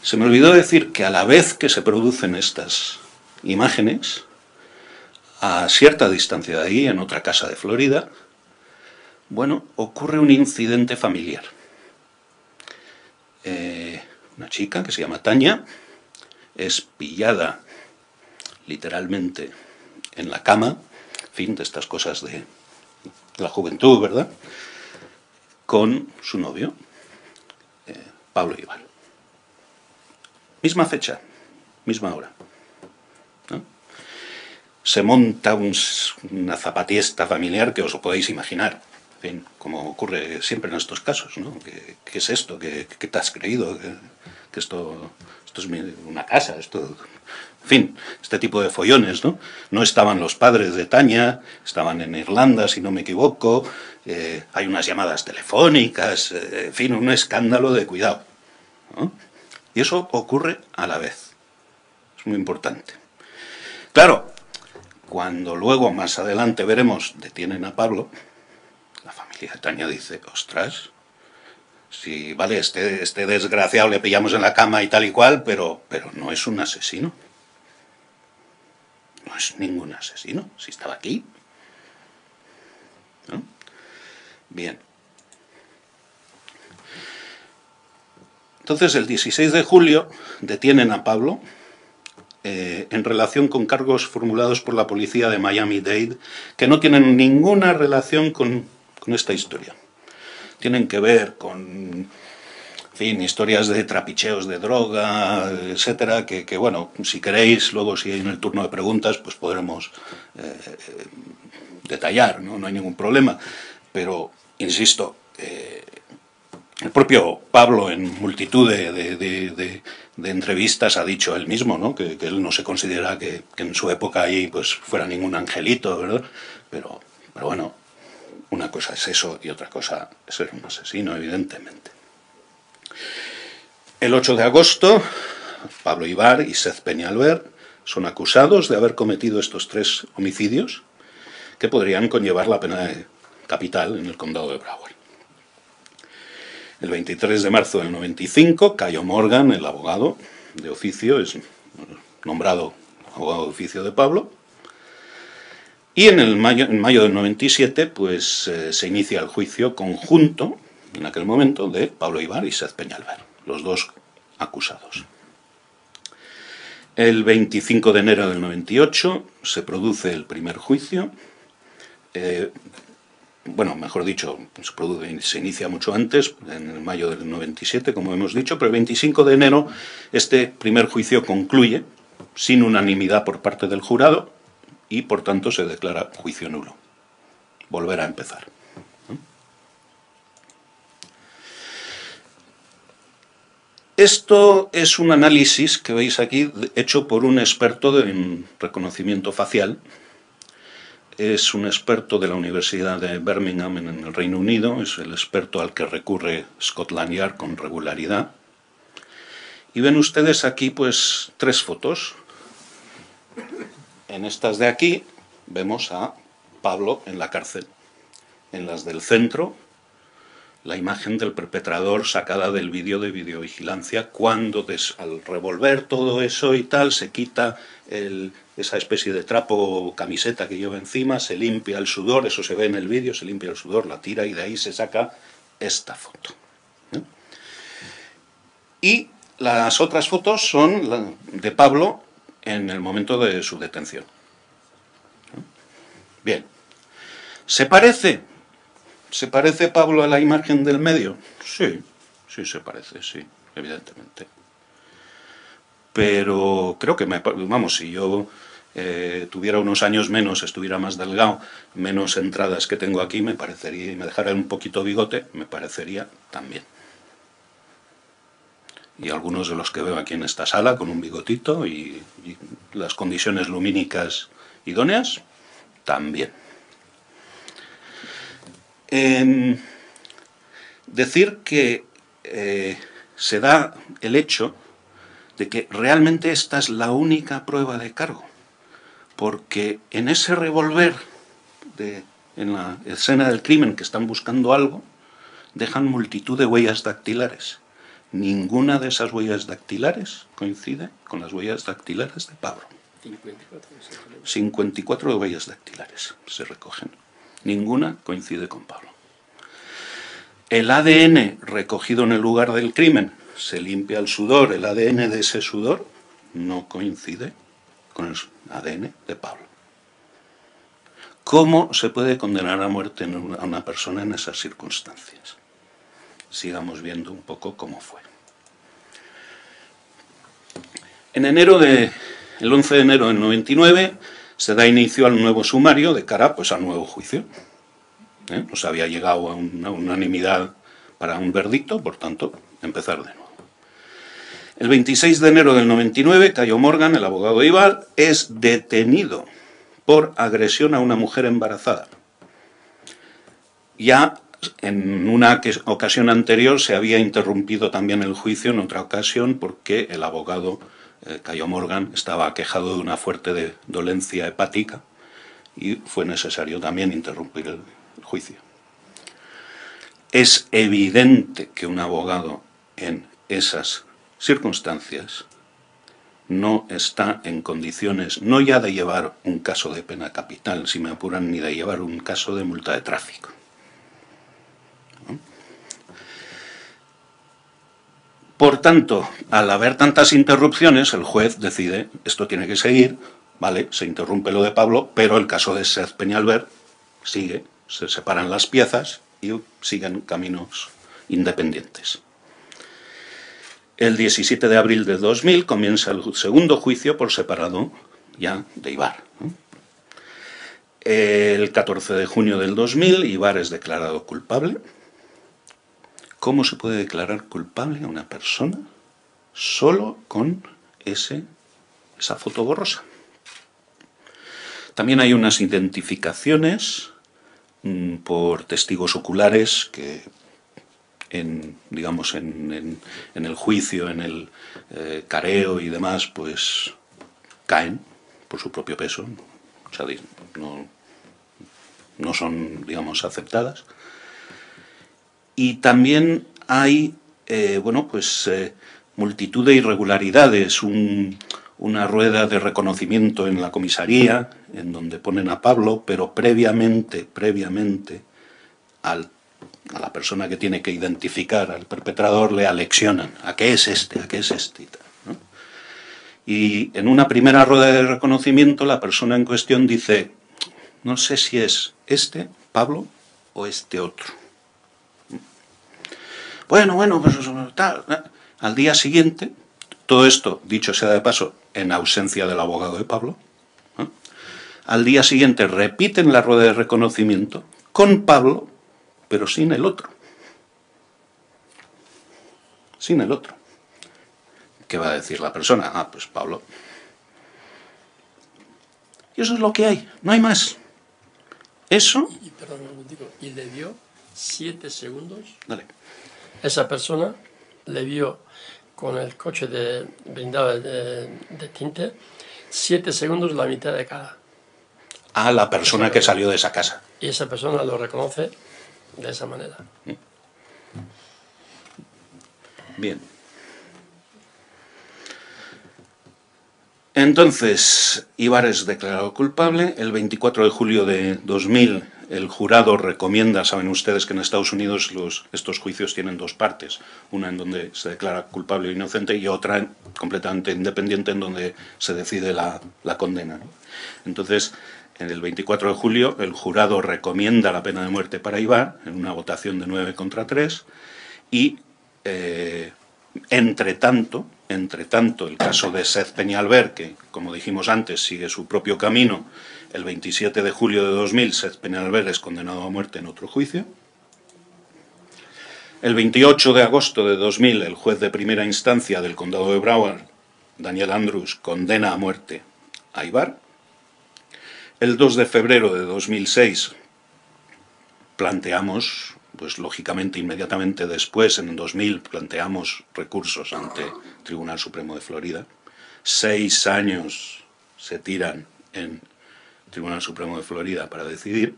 Se me olvidó decir que a la vez que se producen estas imágenes, a cierta distancia de ahí, en otra casa de Florida, ocurre un incidente familiar. Una chica que se llama Tanya es pillada literalmente en la cama, en fin, de estas cosas de la juventud, ¿verdad?, con su novio, Pablo Ibar. Misma fecha, misma hora, ¿no? Se monta una zapatiesta familiar que os lo podéis imaginar, en fin, como ocurre siempre en estos casos, ¿no? ¿Qué es esto? ¿Qué te has creído? ¿Que esto es una casa? En fin, este tipo de follones, ¿no? No estaban los padres de Tanya, estaban en Irlanda, si no me equivoco, hay unas llamadas telefónicas, en fin, un escándalo de cuidado, ¿no? Y eso ocurre a la vez. Es muy importante. Claro, cuando luego, más adelante veremos, detienen a Pablo, la familia de Tanya dice, ostras, sí, vale, este desgraciado le pillamos en la cama y tal y cual, pero no es un asesino. No es ningún asesino, si estaba aquí, ¿no? Bien. Entonces, el 16 de julio detienen a Pablo en relación con cargos formulados por la policía de Miami-Dade que no tienen ninguna relación con esta historia. Tienen que ver con, en fin, historias de trapicheos de droga, etcétera, que si queréis, luego si hay en el turno de preguntas, pues podremos detallar, ¿no? No hay ningún problema. Pero, insisto, el propio Pablo en multitud de entrevistas ha dicho él mismo, ¿no?, que él no se considera que en su época ahí pues fuera ningún angelito, ¿verdad? Pero bueno, una cosa es eso y otra cosa es ser un asesino, evidentemente. El 8 de agosto, Pablo Ibar y Seth Peñalver son acusados de haber cometido estos 3 homicidios que podrían conllevar la pena capital en el condado de Broward. El 23 de marzo del 95, Cayo Morgan, el abogado de oficio, es nombrado abogado de oficio de Pablo. Y en mayo del 97, pues se inicia el juicio conjunto, en aquel momento, de Pablo Ibar y Sez Peñalver, los dos acusados. El 25 de enero del 98 se produce el primer juicio. Bueno, mejor dicho, se inicia mucho antes, en el mayo del 97, como hemos dicho, pero el 25 de enero este primer juicio concluye sin unanimidad por parte del jurado y, por tanto, se declara juicio nulo. Volver a empezar. Esto es un análisis que veis aquí, hecho por un experto en reconocimiento facial. Es un experto de la Universidad de Birmingham en el Reino Unido, es el experto al que recurre Scotland Yard con regularidad. Y ven ustedes aquí pues 3 fotos. En estas de aquí vemos a Pablo en la cárcel. En las del centro, la imagen del perpetrador sacada del vídeo de videovigilancia, cuando al revolver todo eso y tal, se quita esa especie de trapo o camiseta que lleva encima, se limpia el sudor, eso se ve en el vídeo, se limpia el sudor, la tira y de ahí se saca esta foto. Y las otras fotos son de Pablo en el momento de su detención. Bien. ¿Se parece? ¿Se parece Pablo a la imagen del medio? Sí, sí se parece, sí, evidentemente. Pero creo que, vamos, si yo tuviera unos años menos, estuviera más delgado, menos entradas que tengo aquí, me parecería, y me dejara un poquito bigote, me parecería también. Y algunos de los que veo aquí en esta sala con un bigotito y las condiciones lumínicas idóneas, también. Decir que se da el hecho de que realmente esta es la única prueba de cargo, porque en ese revolver, en la escena del crimen que están buscando algo, dejan multitud de huellas dactilares. Ninguna de esas huellas dactilares coincide con las huellas dactilares de Pablo. 54 huellas dactilares se recogen. Ninguna coincide con Pablo. El ADN recogido en el lugar del crimen, se limpia el sudor, el ADN de ese sudor no coincide con el ADN de Pablo. ¿Cómo se puede condenar a muerte a una persona en esas circunstancias? Sigamos viendo un poco cómo fue. El 11 de enero del 99 se da inicio al nuevo sumario de cara pues, al nuevo juicio. No se había llegado a una unanimidad para un verdicto, por tanto, empezar de nuevo. El 26 de enero del 99, Cayo Morgan, el abogado de Ibar, es detenido por agresión a una mujer embarazada. Ya en una ocasión anterior se había interrumpido también el juicio en otra ocasión porque el abogado Cayo Morgan estaba aquejado de una fuerte dolencia hepática y fue necesario también interrumpir el juicio. Es evidente que un abogado en esas circunstancias no está en condiciones no ya de llevar un caso de pena capital, si me apuran, ni de llevar un caso de multa de tráfico. Por tanto, al haber tantas interrupciones, el juez decide, esto tiene que seguir, vale, se interrumpe lo de Pablo, pero el caso de Sez Peñalver sigue, se separan las piezas y siguen caminos independientes. El 17 de abril de 2000 comienza el segundo juicio por separado ya de Ibar. El 14 de junio del 2000, Ibar es declarado culpable. ¿Cómo se puede declarar culpable a una persona solo con esa foto borrosa? También hay unas identificaciones por testigos oculares que digamos en el juicio, en el careo y demás, pues caen por su propio peso, o sea, no son, digamos, aceptadas. Y también hay, bueno, pues multitud de irregularidades, una rueda de reconocimiento en la comisaría, en donde ponen a Pablo, pero previamente a la persona que tiene que identificar al perpetrador le aleccionan. ¿A qué es este? ¿A qué es este? Y tal, ¿no? Y en una primera rueda de reconocimiento la persona en cuestión dice, no sé si es este, Pablo, o este otro. Bueno, pues tal. Al día siguiente, todo esto, dicho sea de paso, en ausencia del abogado de Pablo, ¿no? Al día siguiente repiten la rueda de reconocimiento con Pablo, pero sin el otro. Sin el otro. ¿Qué va a decir la persona? Ah, pues Pablo. Y eso es lo que hay, no hay más. Eso... Perdón, y le dio 7 segundos. Dale. Esa persona le vio con el coche blindado de tinte 7 segundos la mitad de cara. A la persona que salió de esa casa. Y esa persona lo reconoce de esa manera. Bien. Entonces, Ibar es declarado culpable. El 24 de julio de 2000, el jurado recomienda, saben ustedes que en Estados Unidos estos juicios tienen dos partes, una en donde se declara culpable o inocente y otra completamente independiente en donde se decide la condena, ¿no? Entonces, en el 24 de julio, el jurado recomienda la pena de muerte para Ibar, en una votación de 9 contra 3, y entre tanto, el caso de Seth Peñalver, que, como dijimos antes, sigue su propio camino, el 27 de julio de 2000, Seth Peñalver es condenado a muerte en otro juicio. El 28 de agosto de 2000, el juez de primera instancia del condado de Broward, Daniel Andrews, condena a muerte a Ibar. El 2 de febrero de 2006, planteamos... pues lógicamente inmediatamente después, en 2000, planteamos recursos ante el Tribunal Supremo de Florida. 6 años se tiran en el Tribunal Supremo de Florida para decidir.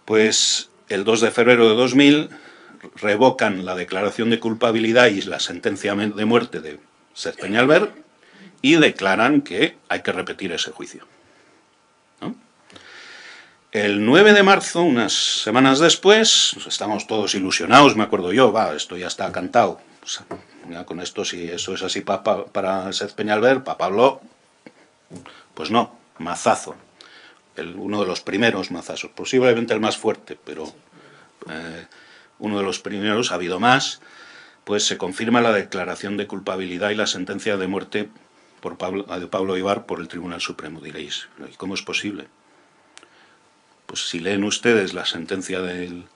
Pues el 2 de febrero de 2000 revocan la declaración de culpabilidad y la sentencia de muerte de Seth Peñalver y declaran que hay que repetir ese juicio, ¿no? El 9 de marzo, unas semanas después, estamos todos ilusionados, me acuerdo yo, esto ya está cantado. O sea, ya con esto, si eso es así para Seth Peñalver, para Pablo, pues no, mazazo. Uno de los primeros mazazos, posiblemente el más fuerte, pero uno de los primeros, ha habido más, pues se confirma la declaración de culpabilidad y la sentencia de muerte de Pablo Ibar por el Tribunal Supremo. Diréis, ¿cómo es posible? Pues si leen ustedes la sentencia del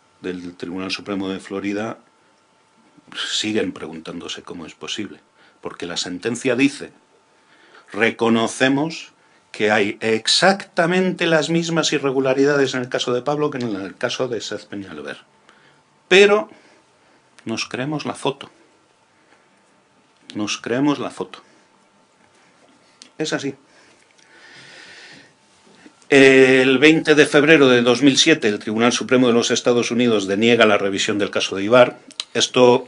Tribunal Supremo de Florida, siguen preguntándose cómo es posible. Porque la sentencia dice, reconocemos que hay exactamente las mismas irregularidades en el caso de Pablo que en el caso de Seth Peñalver. Pero nos creemos la foto. Nos creemos la foto. Es así. El 20 de febrero de 2007, el Tribunal Supremo de los Estados Unidos deniega la revisión del caso de Ibar. Esto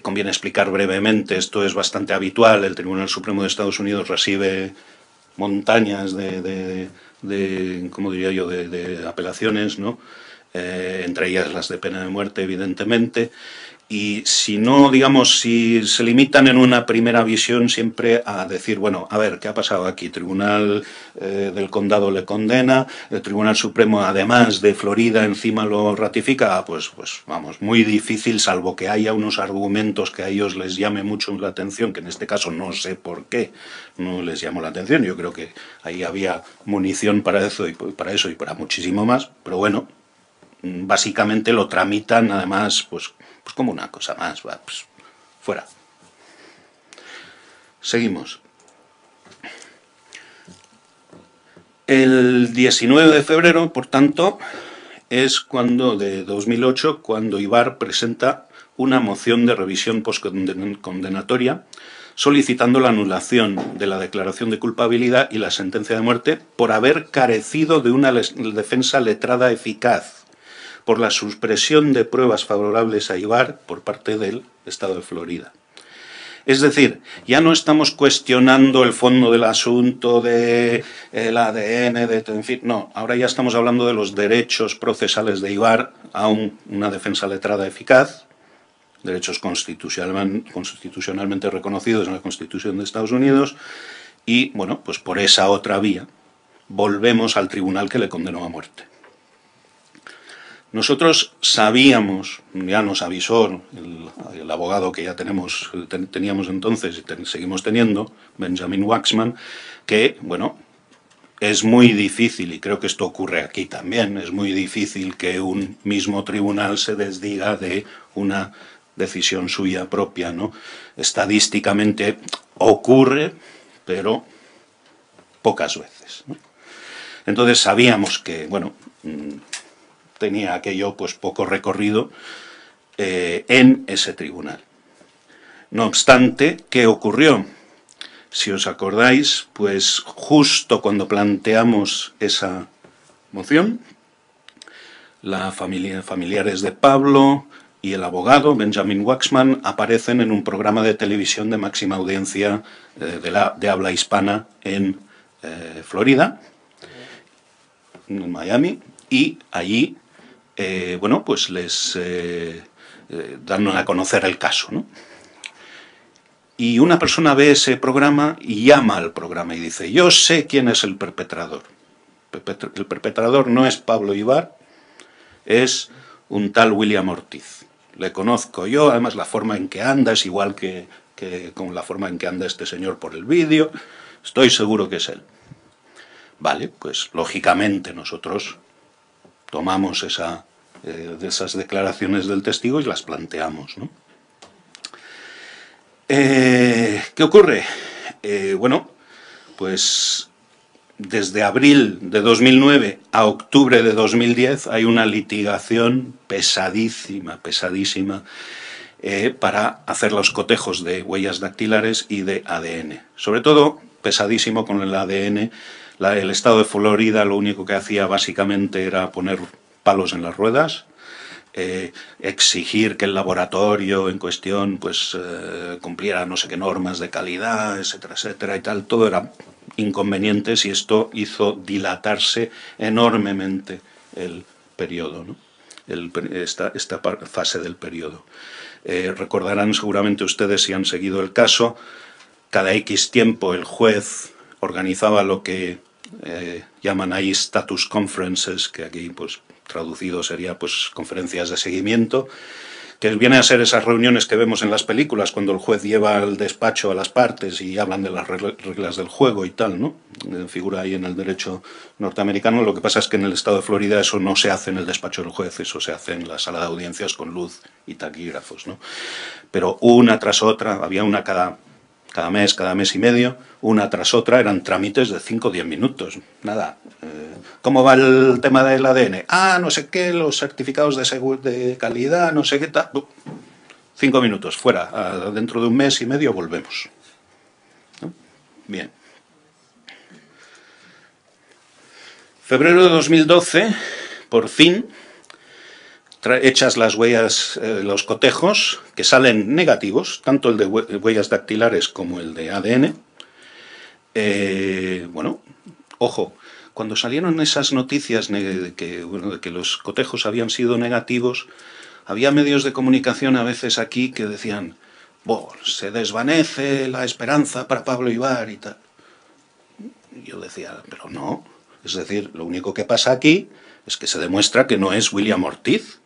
conviene explicar brevemente, esto es bastante habitual. El Tribunal Supremo de Estados Unidos recibe montañas ¿cómo diría yo?, de apelaciones, ¿no? Entre ellas las de pena de muerte, evidentemente. Y si no, digamos, si se limitan en una primera visión siempre a decir, bueno, a ver, ¿qué ha pasado aquí? Tribunal del Condado le condena, el Tribunal Supremo, además de Florida, encima lo ratifica, pues vamos, muy difícil, salvo que haya unos argumentos que a ellos les llame mucho la atención, que en este caso no sé por qué no les llamó la atención. Yo creo que ahí había munición para eso y para muchísimo más, pero bueno, básicamente lo tramitan, además, pues como una cosa más, pues fuera. Seguimos. El 19 de febrero, por tanto, es de 2008, cuando Ibar presenta una moción de revisión postcondenatoria solicitando la anulación de la declaración de culpabilidad y la sentencia de muerte por haber carecido de una defensa letrada eficaz, por la supresión de pruebas favorables a Ibar por parte del Estado de Florida. Es decir, ya no estamos cuestionando el fondo del asunto, del ADN, en fin, no, ahora ya estamos hablando de los derechos procesales de Ibar a una defensa letrada eficaz, derechos constitucionalmente reconocidos en la Constitución de Estados Unidos, y, bueno, pues por esa otra vía volvemos al tribunal que le condenó a muerte. Nosotros sabíamos, ya nos avisó el abogado que ya teníamos entonces y seguimos teniendo, Benjamin Waxman, que, bueno, es muy difícil, y creo que esto ocurre aquí también, es muy difícil que un mismo tribunal se desdiga de una decisión suya propia, ¿no? Estadísticamente ocurre, pero pocas veces, ¿no? Entonces sabíamos que, bueno, tenía aquello pues poco recorrido en ese tribunal. No obstante, ¿qué ocurrió? Si os acordáis, pues justo cuando planteamos esa moción, familiares de Pablo y el abogado Benjamin Waxman aparecen en un programa de televisión de máxima audiencia de habla hispana en Florida, en Miami, y allí bueno, pues les dan a conocer el caso, ¿no? Y una persona ve ese programa y llama al programa y dice: yo sé quién es el perpetrador. El perpetrador no es Pablo Ibar, es un tal William Ortiz. Le conozco yo, además la forma en que anda es igual que con la forma en que anda este señor por el vídeo. Estoy seguro que es él. Vale, pues lógicamente nosotros tomamos de esas declaraciones del testigo y las planteamos, ¿no? ¿Qué ocurre? Bueno, pues desde abril de 2009 a octubre de 2010 hay una litigación pesadísima para hacer los cotejos de huellas dactilares y de ADN. Sobre todo, pesadísimo con el ADN. El Estado de Florida lo único que hacía básicamente era poner palos en las ruedas, exigir que el laboratorio en cuestión pues cumpliera no sé qué normas de calidad, etcétera, etcétera y tal. Todo era inconvenientes y esto hizo dilatarse enormemente el periodo, ¿no? Esta fase del periodo. Recordarán seguramente ustedes, si han seguido el caso, cada X tiempo el juez organizaba lo que llaman ahí status conferences, que aquí pues traducido sería pues conferencias de seguimiento, que vienen a ser esas reuniones que vemos en las películas cuando el juez lleva al despacho a las partes y hablan de las reglas del juego y tal, ¿no? Figura ahí en el derecho norteamericano. Lo que pasa es que en el estado de Florida eso no se hace en el despacho del juez, eso se hace en la sala de audiencias con luz y taquígrafos, ¿no? Pero una tras otra, había una cada mes y medio, una tras otra, eran trámites de 5 o 10 minutos, nada. ¿Cómo va el tema del ADN? No sé qué, los certificados de calidad, no sé qué tal. 5 minutos, fuera, dentro de un mes y medio volvemos, ¿no? Bien. Febrero de 2012, por fin, hechas las huellas, los cotejos, que salen negativos, tanto el de huellas dactilares como el de ADN. Bueno, ojo, cuando salieron esas noticias de que los cotejos habían sido negativos, había medios de comunicación a veces aquí que decían: se desvanece la esperanza para Pablo Ibar y tal. Y yo decía, pero no, es decir, lo único que pasa aquí es que se demuestra que no es William Ortiz.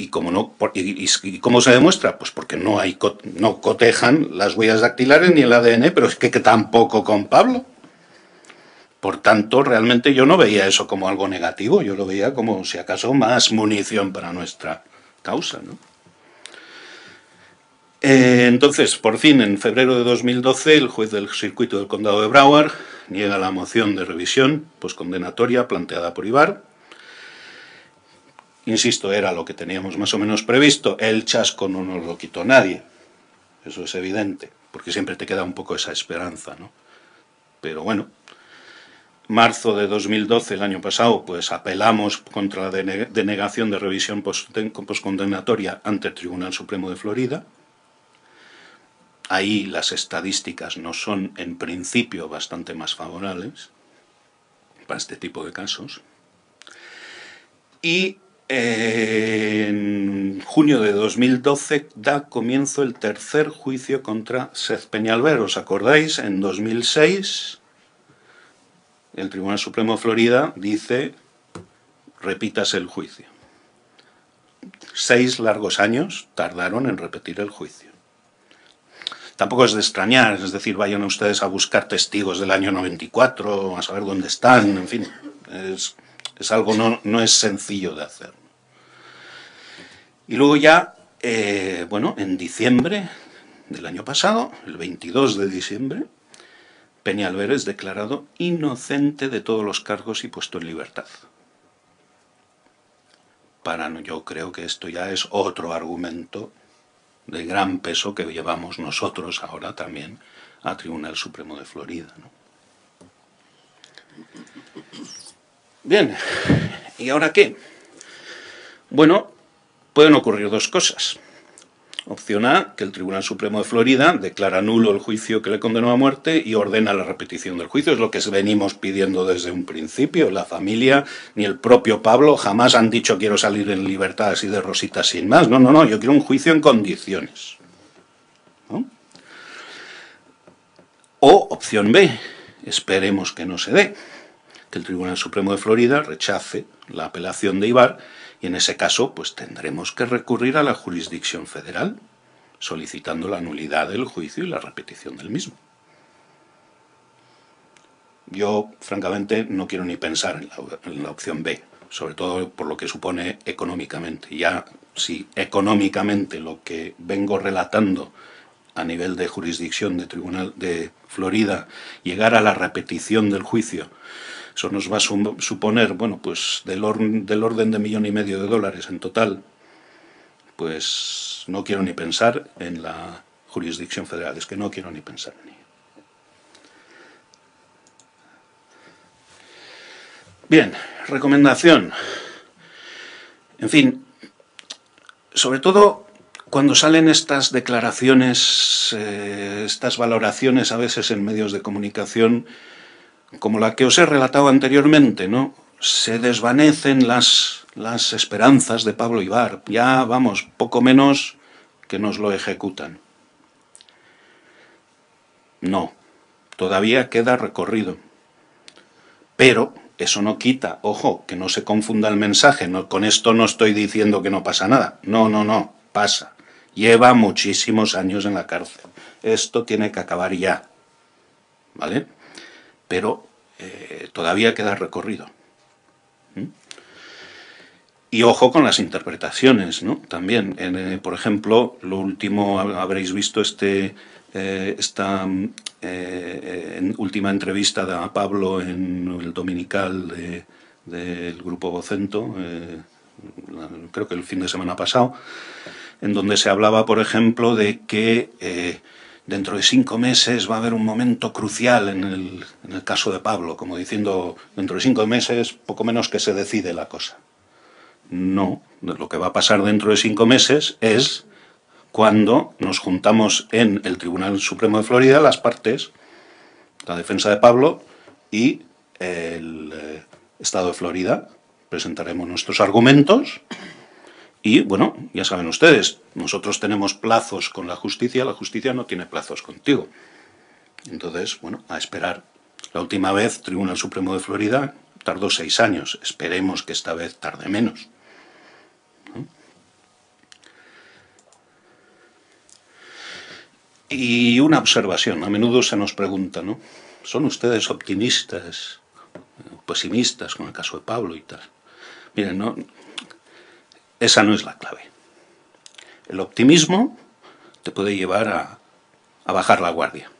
¿Y cómo se demuestra? Pues porque no cotejan las huellas dactilares ni el ADN, pero es que tampoco con Pablo. Por tanto, realmente yo no veía eso como algo negativo, yo lo veía como, si acaso, más munición para nuestra causa, ¿no? Entonces, por fin, en febrero de 2012, el juez del circuito del condado de Broward niega la moción de revisión postcondenatoria planteada por Ibar. Insisto, era lo que teníamos más o menos previsto. El chasco no nos lo quitó nadie. Eso es evidente, porque siempre te queda un poco esa esperanza, ¿no? Pero bueno, marzo de 2012, el año pasado, pues apelamos contra la denegación de revisión postcondenatoria ante el Tribunal Supremo de Florida. Ahí las estadísticas nos son, en principio, bastante más favorables para este tipo de casos. Y en junio de 2012 da comienzo el tercer juicio contra Sez Peñalver. ¿Os acordáis? En 2006, el Tribunal Supremo de Florida dice, repítase el juicio. 6 largos años tardaron en repetir el juicio. Tampoco es de extrañar, es decir, vayan ustedes a buscar testigos del año 94, a saber dónde están, en fin, es algo no es sencillo de hacer. Y luego ya, bueno, en diciembre del año pasado, el 22 de diciembre, Peñalver es declarado inocente de todos los cargos y puesto en libertad. Yo creo que esto ya es otro argumento de gran peso que llevamos nosotros ahora también al Tribunal Supremo de Florida, ¿no? Bien, ¿y ahora qué? Bueno, pueden ocurrir dos cosas. Opción A, que el Tribunal Supremo de Florida declara nulo el juicio que le condenó a muerte y ordena la repetición del juicio. Es lo que venimos pidiendo desde un principio. La familia ni el propio Pablo jamás han dicho quiero salir en libertad así de rositas sin más. No, no, no, yo quiero un juicio en condiciones, ¿no? O opción B, esperemos que no se dé, que el Tribunal Supremo de Florida rechace la apelación de Ibar y en ese caso pues tendremos que recurrir a la jurisdicción federal solicitando la nulidad del juicio y la repetición del mismo. Yo francamente no quiero ni pensar en la opción B, sobre todo por lo que supone económicamente. Ya si económicamente lo que vengo relatando a nivel de jurisdicción de Tribunal de Florida llegara a la repetición del juicio, eso nos va a suponer, bueno, pues del orden de $1,5 millones en total. Pues no quiero ni pensar en la jurisdicción federal, es que no quiero ni pensar en ello. Bien, recomendación. En fin, sobre todo cuando salen estas declaraciones, estas valoraciones a veces en medios de comunicación, como la que os he relatado anteriormente, ¿no? Se desvanecen las esperanzas de Pablo Ibar. Ya, vamos, poco menos que nos lo ejecutan. No, todavía queda recorrido. Pero eso no quita, ojo, que no se confunda el mensaje. No, con esto no estoy diciendo que no pasa nada. No, no, no, pasa. Lleva muchísimos años en la cárcel. Esto tiene que acabar ya, ¿vale? Pero todavía queda recorrido. Y ojo con las interpretaciones, ¿no? También, por ejemplo, lo último, habréis visto esta última entrevista de Pablo en el Dominical del Grupo Vocento, creo que el fin de semana pasado, en donde se hablaba, por ejemplo, de que dentro de 5 meses va a haber un momento crucial en el caso de Pablo, como diciendo, dentro de 5 meses, poco menos que se decide la cosa. No, lo que va a pasar dentro de 5 meses es cuando nos juntamos en el Tribunal Supremo de Florida, las partes, la defensa de Pablo y el Estado de Florida, presentaremos nuestros argumentos. Y, bueno, ya saben ustedes, nosotros tenemos plazos con la justicia no tiene plazos contigo. Entonces, bueno, a esperar. La última vez, Tribunal Supremo de Florida tardó 6 años. Esperemos que esta vez tarde menos, ¿no? Y una observación, a menudo se nos pregunta, ¿no? ¿Son ustedes optimistas, pesimistas con el caso de Pablo y tal? Miren, no, esa no es la clave. El optimismo te puede llevar a bajar la guardia,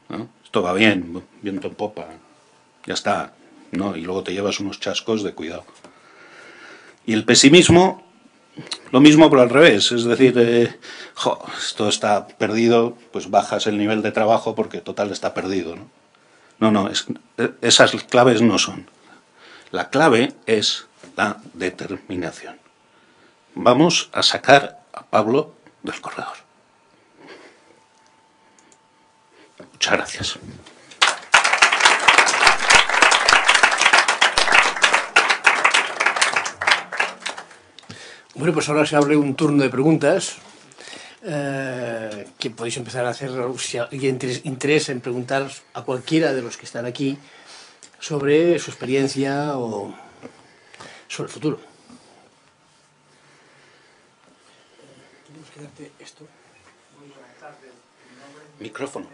¿no? Esto va bien, viento en popa, ya está, ¿no? Y luego te llevas unos chascos de cuidado. Y el pesimismo, lo mismo pero al revés, es decir, esto está perdido, pues bajas el nivel de trabajo porque total está perdido, ¿no? No, esas claves no son. La clave es la determinación. Vamos a sacar a Pablo del corredor. Muchas gracias. Bueno, pues ahora se abre un turno de preguntas que podéis empezar a hacer si alguien tiene interés en preguntar a cualquiera de los que están aquí sobre su experiencia o sobre el futuro. Tenemos que darte esto. Micrófono.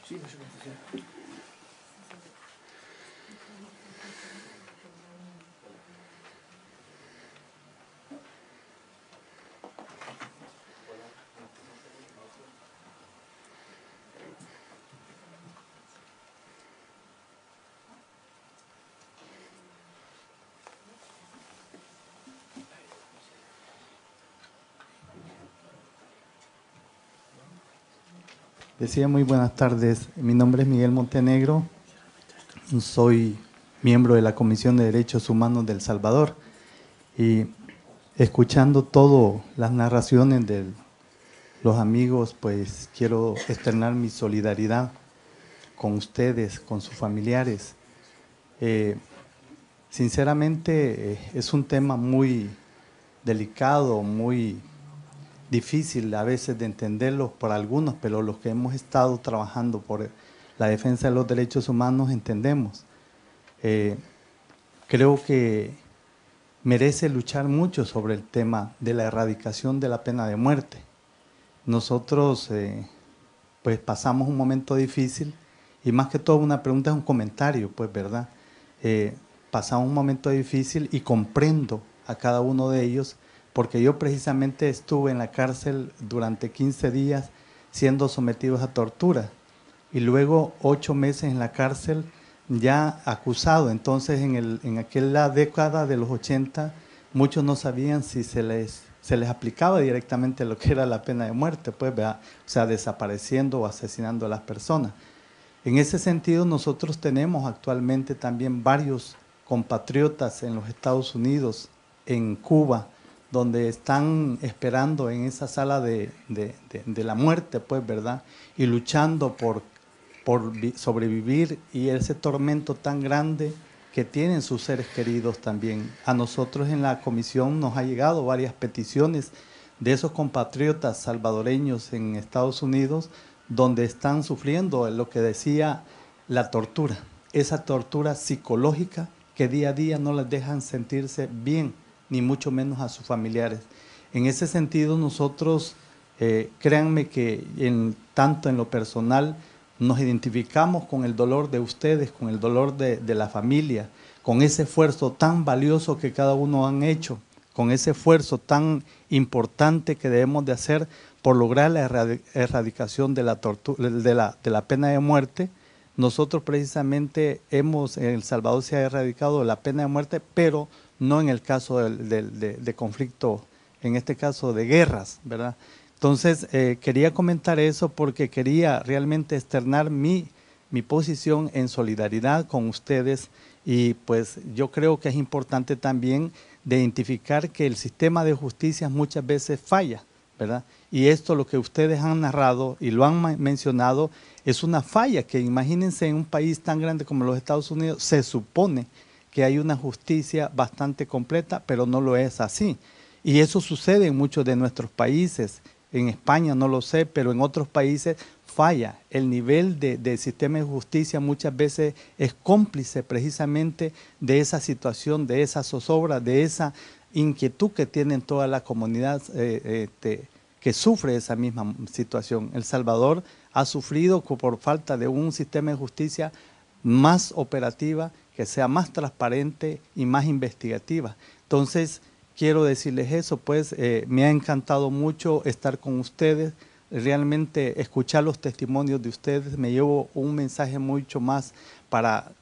Sí, no sé cómo funciona. Decía muy buenas tardes, mi nombre es Miguel Montenegro, soy miembro de la Comisión de Derechos Humanos de El Salvador y escuchando todas las narraciones de los amigos, pues quiero externar mi solidaridad con ustedes, con sus familiares. Sinceramente es un tema muy delicado, muy difícil a veces de entenderlo por algunos, pero los que hemos estado trabajando por la defensa de los derechos humanos entendemos. Creo que merece luchar mucho sobre el tema de la erradicación de la pena de muerte. Nosotros pues pasamos un momento difícil y más que todo una pregunta es un comentario, pues verdad. Pasamos un momento difícil y comprendo a cada uno de ellos porque yo precisamente estuve en la cárcel durante 15 días siendo sometidos a tortura y luego 8 meses en la cárcel ya acusado. Entonces en aquella década de los 80 muchos no sabían si se les aplicaba directamente lo que era la pena de muerte, pues, ¿verdad? O sea, desapareciendo o asesinando a las personas. En ese sentido nosotros tenemos actualmente también varios compatriotas en los Estados Unidos, en Cuba, donde están esperando en esa sala de la muerte, pues, ¿verdad? Y luchando por sobrevivir y ese tormento tan grande que tienen sus seres queridos también. A nosotros en la comisión nos ha llegado varias peticiones de esos compatriotas salvadoreños en Estados Unidos donde están sufriendo lo que decía la tortura, esa tortura psicológica que día a día no les dejan sentirse bien, ni mucho menos a sus familiares. En ese sentido nosotros, créanme que tanto en lo personal nos identificamos con el dolor de ustedes, con el dolor de la familia, con ese esfuerzo tan valioso que cada uno han hecho, con ese esfuerzo tan importante que debemos de hacer por lograr la erradicación de la tortura, de la pena de muerte. Nosotros precisamente en El Salvador se ha erradicado la pena de muerte, pero no en el caso de conflicto, en este caso de guerras, ¿verdad? Entonces, quería comentar eso porque quería realmente externar mi posición en solidaridad con ustedes y pues yo creo que es importante también de identificar que el sistema de justicia muchas veces falla, ¿verdad? Y esto, lo que ustedes han narrado y lo han mencionado, es una falla que imagínense en un país tan grande como los Estados Unidos, se supone que hay una justicia bastante completa, pero no lo es así. Y eso sucede en muchos de nuestros países. En España no lo sé, pero en otros países falla. El nivel de sistema de justicia muchas veces es cómplice precisamente de esa situación, de esa zozobra, de esa inquietud que tiene toda la comunidad que sufre esa misma situación. El Salvador ha sufrido por falta de un sistema de justicia más operativa, que sea más transparente y más investigativa. Entonces, quiero decirles eso, pues me ha encantado mucho estar con ustedes, realmente escuchar los testimonios de ustedes, me llevo un mensaje mucho más para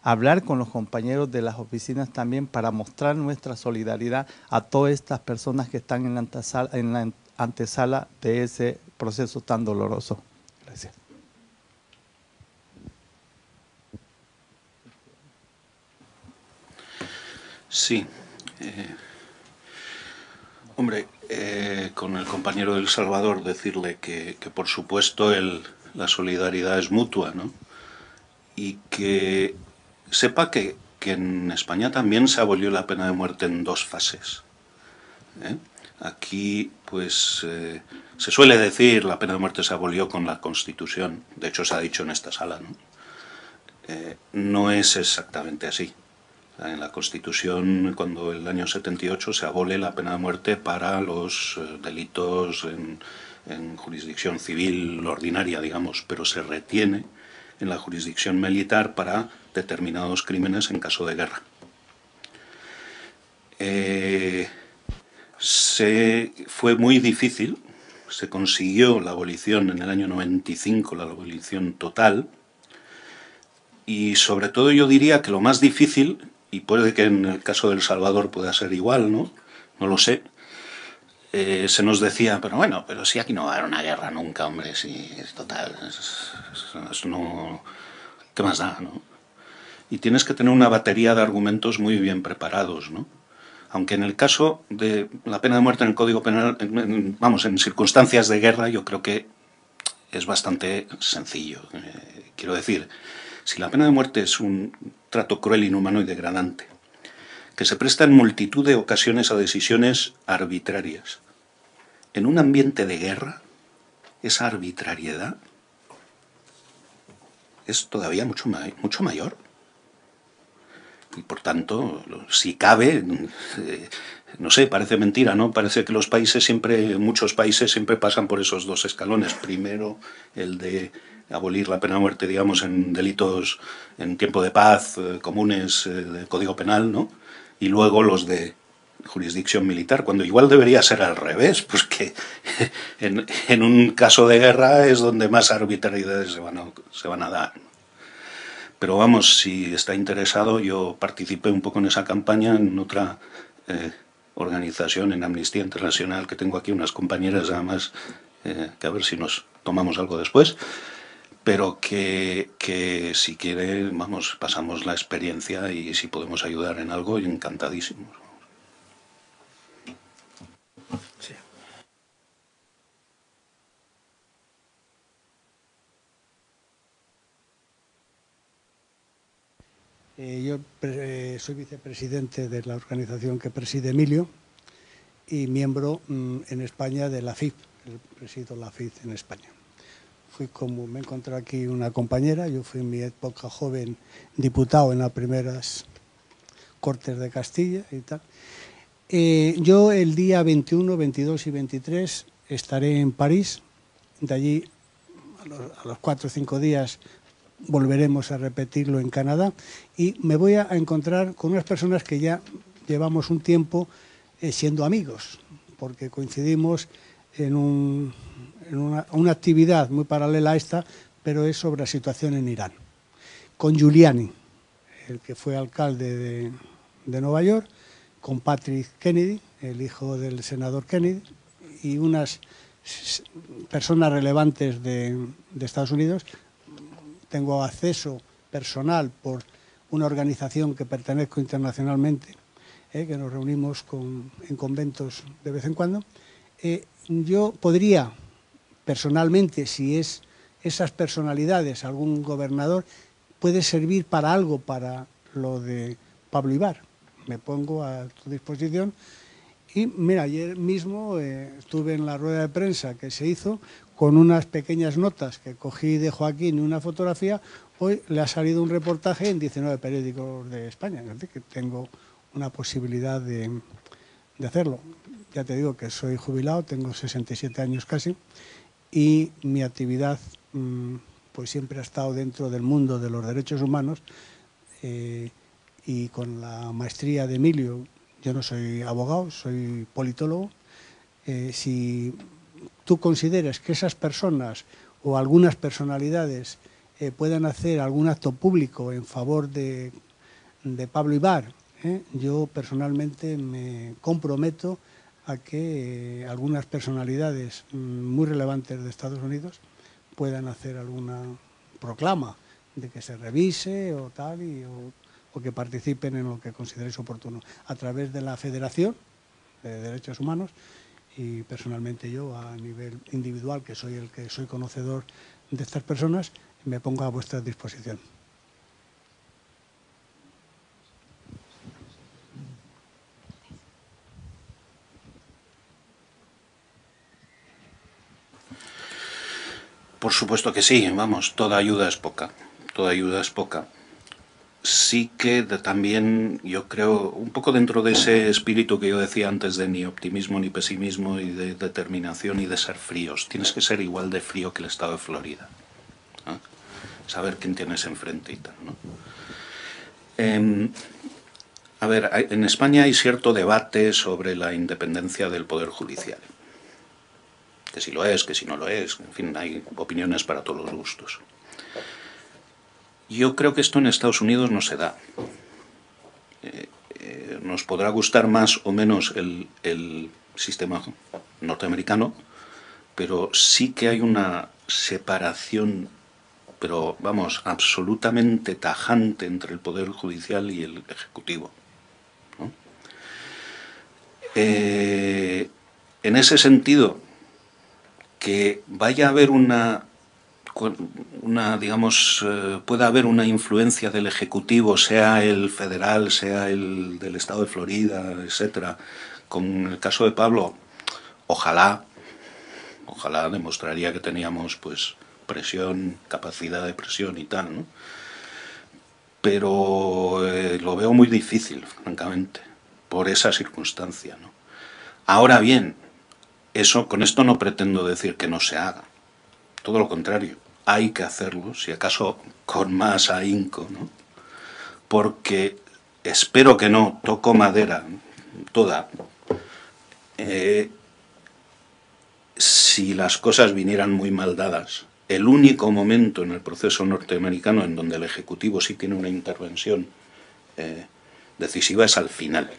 hablar con los compañeros de las oficinas también para mostrar nuestra solidaridad a todas estas personas que están en la antesala de ese proceso tan doloroso. Gracias. Sí. Hombre, con el compañero del Salvador decirle que por supuesto la solidaridad es mutua, ¿no? Y que sepa que en España también se abolió la pena de muerte en 2 fases. Aquí, pues, se suele decir la pena de muerte se abolió con la Constitución. De hecho, se ha dicho en esta sala, ¿no? No es exactamente así. En la Constitución, cuando el año 78 se abole la pena de muerte para los delitos en jurisdicción civil ordinaria, digamos, pero se retiene en la jurisdicción militar para determinados crímenes en caso de guerra. Fue muy difícil, se consiguió la abolición en el año 95, la abolición total, y sobre todo yo diría que lo más difícil, y puede que en el caso de El Salvador pueda ser igual, ¿no? No lo sé. Se nos decía, pero bueno, pero si aquí no va a haber una guerra nunca, hombre, si es total, no, ¿qué más da, no? Y tienes que tener una batería de argumentos muy bien preparados, ¿no? Aunque en el caso de la pena de muerte en el Código Penal, en circunstancias de guerra, yo creo que es bastante sencillo. Quiero decir, si la pena de muerte es un trato cruel, inhumano y degradante, que se presta en multitud de ocasiones a decisiones arbitrarias, en un ambiente de guerra, esa arbitrariedad es todavía mucho mayor. Y por tanto, si cabe, no sé, parece mentira, ¿no? Parece que muchos países siempre pasan por esos 2 escalones. Primero, el de abolir la pena de muerte, digamos, en delitos en tiempo de paz, comunes del Código Penal, ¿no? Y luego los de jurisdicción militar, cuando igual debería ser al revés, pues que en un caso de guerra es donde más arbitrariedades se van a dar. Pero vamos, si está interesado, yo participé un poco en esa campaña en otra organización, en Amnistía Internacional, que tengo aquí unas compañeras además, que a ver si nos tomamos algo después, pero que si quiere, vamos, pasamos la experiencia y si podemos ayudar en algo, encantadísimos. Sí. Yo soy vicepresidente de la organización que preside Emilio y miembro en España de la FIP, presido la FIP en España. Me encontré aquí una compañera, yo fui en mi época joven diputado en las primeras Cortes de Castilla y tal. Yo el día 21, 22 y 23 estaré en París, de allí a los 4 o 5 días volveremos a repetirlo en Canadá y me voy a encontrar con unas personas que ya llevamos un tiempo siendo amigos, porque coincidimos en una actividad muy paralela a esta, pero es sobre la situación en Irán. Con Giuliani, el que fue alcalde de Nueva York, con Patrick Kennedy, el hijo del senador Kennedy, y unas personas relevantes de Estados Unidos. Tengo acceso personal por una organización que pertenezco internacionalmente, que nos reunimos en conventos de vez en cuando. Yo podría, personalmente, si es esas personalidades, algún gobernador, puede servir para algo, para lo de Pablo Ibar. Me pongo a tu disposición. Y mira, ayer mismo estuve en la rueda de prensa que se hizo con unas pequeñas notas que cogí de Joaquín y una fotografía. Hoy le ha salido un reportaje en 19 periódicos de España, es decir, que tengo una posibilidad de hacerlo. Ya te digo que soy jubilado, tengo 67 años casi, y mi actividad pues siempre ha estado dentro del mundo de los derechos humanos, y con la maestría de Emilio, yo no soy abogado, soy politólogo. Si tú consideras que esas personas o algunas personalidades puedan hacer algún acto público en favor de Pablo Ibar, yo personalmente me comprometo a que algunas personalidades muy relevantes de Estados Unidos puedan hacer alguna proclama de que se revise o tal, o que participen en lo que consideréis oportuno a través de la Federación de Derechos Humanos, y personalmente yo a nivel individual, que soy el que soy conocedor de estas personas, me pongo a vuestra disposición. Por supuesto que sí, vamos, toda ayuda es poca, toda ayuda es poca. Sí que también yo creo, un poco dentro de ese espíritu que yo decía antes de ni optimismo ni pesimismo y de determinación y de ser fríos, tienes que ser igual de frío que el estado de Florida, ¿no? Saber quién tienes enfrente y tal, ¿no? A ver, en España hay cierto debate sobre la independencia del Poder Judicial. Que si lo es, que si no lo es, en fin, hay opiniones para todos los gustos. Yo creo que esto en Estados Unidos no se da. Nos podrá gustar más o menos el sistema norteamericano, pero sí que hay una separación, pero vamos, absolutamente tajante entre el Poder Judicial y el Ejecutivo, ¿no? En ese sentido, que vaya a haber digamos, pueda haber una influencia del Ejecutivo, sea el federal, sea el del Estado de Florida, etcétera. Con el caso de Pablo, ojalá demostraría que teníamos pues presión, capacidad de presión y tal, ¿no? Pero lo veo muy difícil, francamente, por esa circunstancia, ¿no? Ahora bien, con esto no pretendo decir que no se haga. Todo lo contrario, hay que hacerlo, si acaso con más ahínco, ¿no? Porque espero que no, toco madera, toda. Si las cosas vinieran muy mal dadas, el único momento en el proceso norteamericano en donde el Ejecutivo sí tiene una intervención decisiva es al final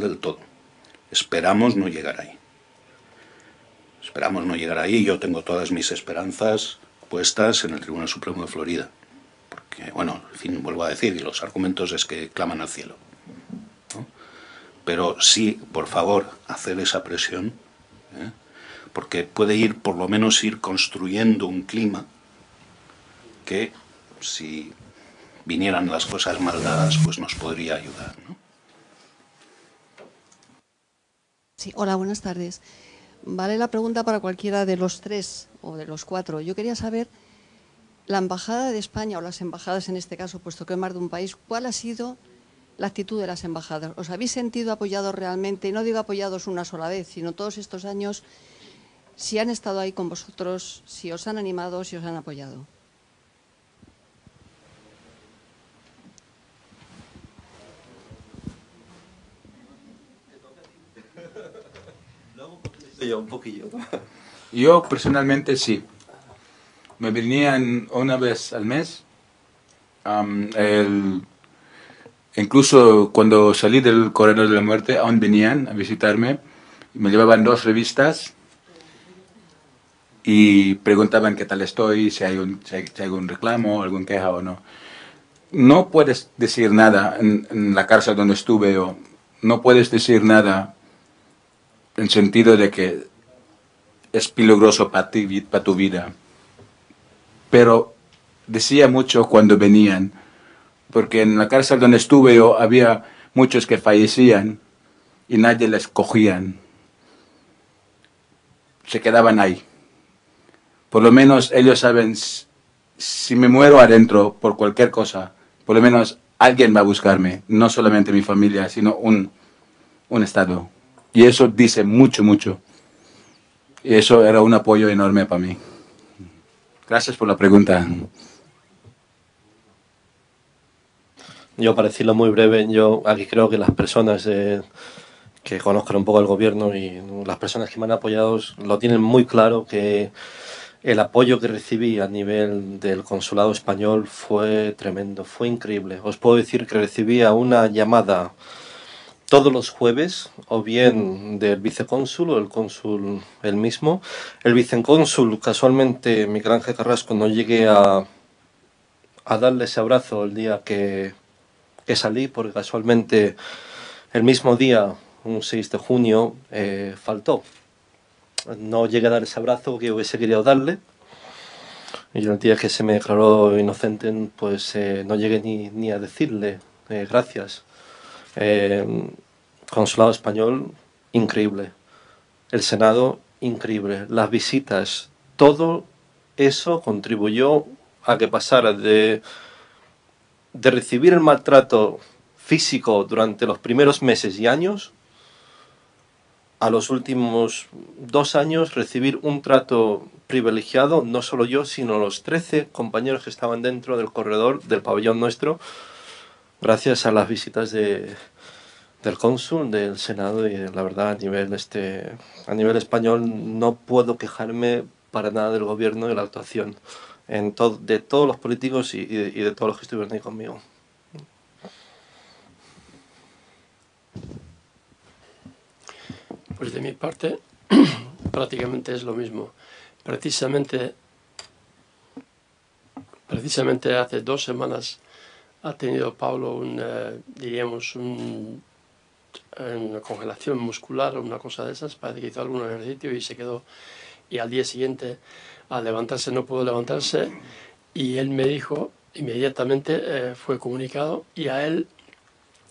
del todo. Esperamos no llegar ahí. Esperamos no llegar ahí. Yo tengo todas mis esperanzas puestas en el Tribunal Supremo de Florida. Porque, bueno, en fin, vuelvo a decir, y los argumentos es que claman al cielo, ¿no? Pero sí, por favor, hacer esa presión, porque puede por lo menos ir construyendo un clima que, si vinieran las cosas mal dadas, pues nos podría ayudar, ¿no? Sí, hola, buenas tardes. Vale la pregunta para cualquiera de los tres o de los cuatro. Yo quería saber, la Embajada de España, o las embajadas en este caso, puesto que es más de un país, ¿cuál ha sido la actitud de las embajadas? ¿Os habéis sentido apoyados realmente? Y no digo apoyados una sola vez, sino todos estos años, si han estado ahí con vosotros, si os han animado, si os han apoyado. Un poquillo. Yo personalmente sí. Me venían una vez al mes. Incluso cuando salí del corredor de la muerte, aún venían a visitarme. Me llevaban 2 revistas y preguntaban qué tal estoy, si hay algún reclamo, algún queja o no. No puedes decir nada en la cárcel donde estuve, o no puedes decir nada en sentido de que es peligroso para tu vida. Pero decía mucho cuando venían, porque en la cárcel donde estuve yo había muchos que fallecían y nadie les cogían. Se quedaban ahí. Por lo menos ellos saben, si me muero adentro por cualquier cosa, por lo menos alguien va a buscarme, no solamente mi familia, sino un Estado. Y eso dice mucho, mucho. Y eso era un apoyo enorme para mí. Gracias por la pregunta. Yo, para decirlo muy breve, yo aquí creo que las personas que conozcan un poco el gobierno y las personas que me han apoyado lo tienen muy claro, que el apoyo que recibí a nivel del consulado español fue tremendo, fue increíble. Os puedo decir que recibía una llamada todos los jueves, o bien del vicecónsul o el cónsul el mismo. El vicecónsul, casualmente, Miguel Ángel Carrasco, no llegué a darle ese abrazo el día que salí, porque casualmente el mismo día, un 6 de junio, faltó. No llegué a dar ese abrazo que hubiese querido darle. Y el día que se me declaró inocente, pues no llegué ni a decirle gracias. Consulado español, increíble. El Senado, increíble. Las visitas, todo eso contribuyó a que pasara de recibir el maltrato físico durante los primeros meses y años a los últimos 2 años recibir un trato privilegiado, no solo yo, sino los 13 compañeros que estaban dentro del corredor del pabellón nuestro, gracias a las visitas del cónsul, del Senado, y la verdad a nivel español no puedo quejarme para nada del gobierno y de la actuación de todos los políticos y de todos los que estuvieron ahí conmigo. Pues de mi parte, prácticamente es lo mismo. Precisamente hace 2 semanas ha tenido Pablo diríamos, una congelación muscular o una cosa de esas. Parece que hizo algún ejercicio y se quedó. Y al día siguiente, al levantarse, no pudo levantarse. Y él me dijo, inmediatamente fue comunicado, y a él,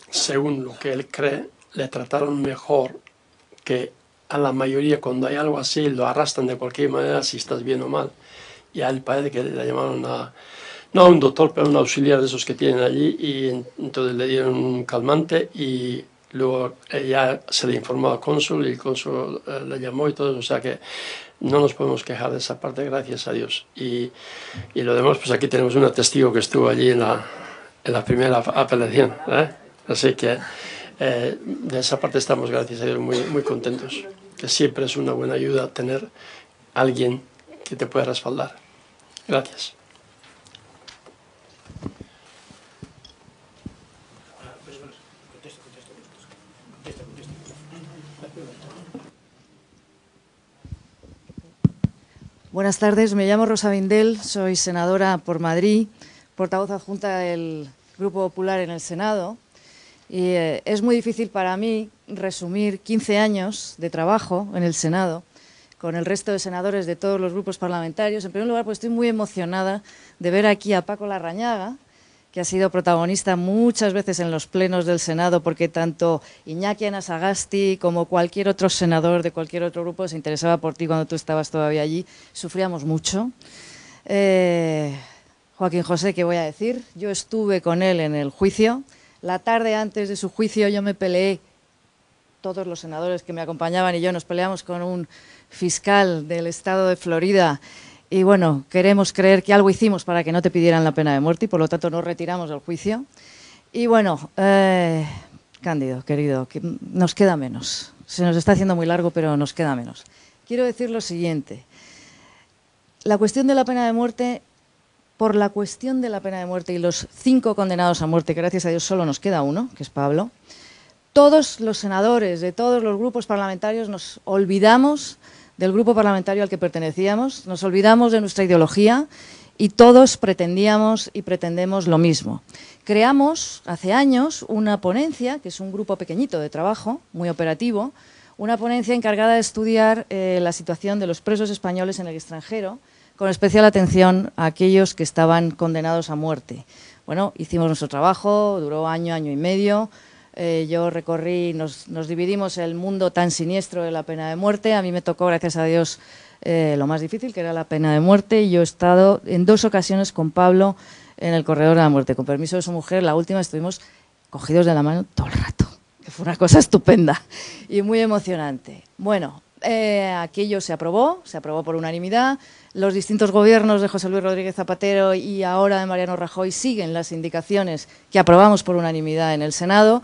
según lo que él cree, le trataron mejor que a la mayoría. Cuando hay algo así, lo arrastran de cualquier manera, si estás bien o mal. Y a él parece que le llamaron no a un doctor, pero a un auxiliar de esos que tienen allí, y entonces le dieron un calmante, y luego ya se le informó al cónsul, y el cónsul le llamó y todo. O sea que no nos podemos quejar de esa parte, gracias a Dios. Y lo demás, pues aquí tenemos un testigo que estuvo allí en la primera apelación, ¿eh? Así que de esa parte estamos, gracias a Dios, muy, muy contentos. Que siempre es una buena ayuda tener alguien que te pueda respaldar. Gracias. Buenas tardes, me llamo Rosa Vindel, soy senadora por Madrid, portavoz adjunta del Grupo Popular en el Senado. Y es muy difícil para mí resumir 15 años de trabajo en el Senado con el resto de senadores de todos los grupos parlamentarios. En primer lugar, pues estoy muy emocionada de ver aquí a Paco Larrañaga, que ha sido protagonista muchas veces en los plenos del Senado, porque tanto Iñaki Anasagasti como cualquier otro senador de cualquier otro grupo se interesaba por ti cuando tú estabas todavía allí. Sufríamos mucho. Joaquín José, ¿qué voy a decir? Yo estuve con él en el juicio. La tarde antes de su juicio yo me peleé, todos los senadores que me acompañaban y yo nos peleamos con un fiscal del estado de Florida. Y bueno, queremos creer que algo hicimos para que no te pidieran la pena de muerte y por lo tanto no retiramos el juicio. Y bueno, Cándido, querido, que nos queda menos. Se nos está haciendo muy largo, pero nos queda menos. Quiero decir lo siguiente. La cuestión de la pena de muerte, por la cuestión de la pena de muerte y los 5 condenados a muerte, que gracias a Dios solo nos queda uno, que es Pablo, todos los senadores de todos los grupos parlamentarios nos olvidamos del grupo parlamentario al que pertenecíamos, nos olvidamos de nuestra ideología y todos pretendíamos y pretendemos lo mismo. Creamos hace años una ponencia, que es un grupo pequeñito de trabajo, muy operativo, una ponencia encargada de estudiar la situación de los presos españoles en el extranjero, con especial atención a aquellos que estaban condenados a muerte. Bueno, hicimos nuestro trabajo, duró año y medio. Yo recorrí, nos dividimos el mundo tan siniestro de la pena de muerte. A mí me tocó, gracias a Dios, lo más difícil, que era la pena de muerte. Y yo he estado en 2 ocasiones con Pablo en el corredor de la muerte. Con permiso de su mujer, la última estuvimos cogidos de la mano todo el rato, que fue una cosa estupenda y muy emocionante. Bueno, aquello se aprobó por unanimidad. Los distintos gobiernos de José Luis Rodríguez Zapatero y ahora de Mariano Rajoy siguen las indicaciones que aprobamos por unanimidad en el Senado,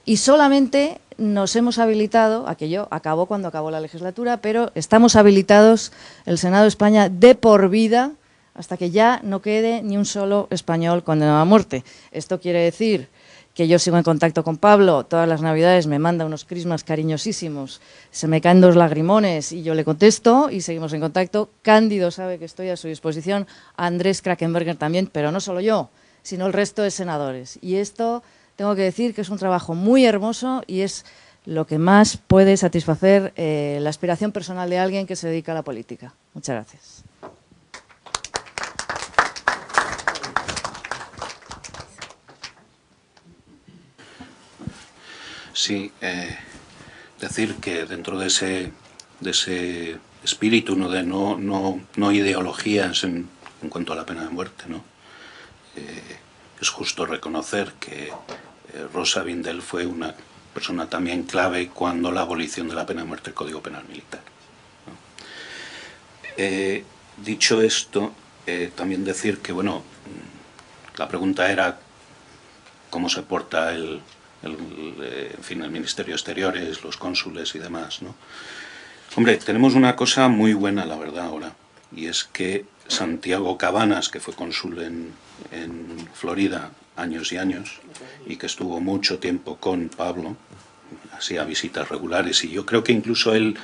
y solamente nos hemos habilitado, aquello acabó cuando acabó la legislatura, pero estamos habilitados, el Senado de España, de por vida, hasta que ya no quede ni un solo español condenado a muerte. Esto quiere decir que yo sigo en contacto con Pablo, todas las Navidades me manda unos crismas cariñosísimos, se me caen 2 lagrimones y yo le contesto y seguimos en contacto. Cándido sabe que estoy a su disposición, Andrés Krakenberger también, pero no solo yo, sino el resto de senadores. Y esto tengo que decir que es un trabajo muy hermoso y es lo que más puede satisfacer la aspiración personal de alguien que se dedica a la política. Muchas gracias. Sí, decir que dentro de ese espíritu, ¿no?, de no ideologías en cuanto a la pena de muerte, ¿no? Es justo reconocer que Rosa Vindel fue una persona también clave cuando la abolición de la pena de muerte del Código Penal Militar, ¿no? Dicho esto, también decir que, bueno, la pregunta era cómo se porta en fin, el Ministerio de Exteriores, los cónsules y demás, ¿no? Hombre, tenemos una cosa muy buena, la verdad, ahora, y es que Santiago Cabanas, que fue cónsul en Florida años y años, y que estuvo mucho tiempo con Pablo, hacía visitas regulares, y yo creo que incluso él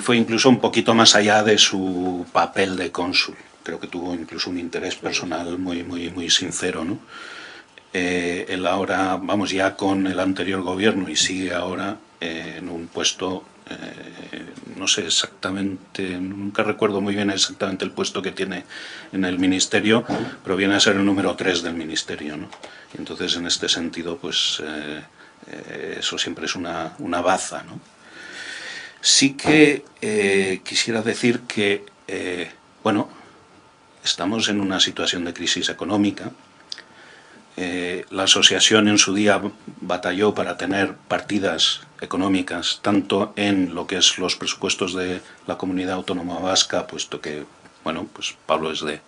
fue incluso un poquito más allá de su papel de cónsul. Creo que tuvo incluso un interés personal muy sincero, ¿no? Él ahora, vamos, ya con el anterior gobierno y sigue ahora en un puesto, no sé exactamente, nunca recuerdo muy bien exactamente el puesto que tiene en el ministerio, pero viene a ser el número 3 del ministerio, ¿no? Entonces, en este sentido, pues eso siempre es una baza, ¿no? Sí que quisiera decir que, bueno, estamos en una situación de crisis económica. La asociación en su día batalló para tener partidas económicas tanto en lo que es los presupuestos de la Comunidad Autónoma Vasca, puesto que, bueno, pues Pablo es de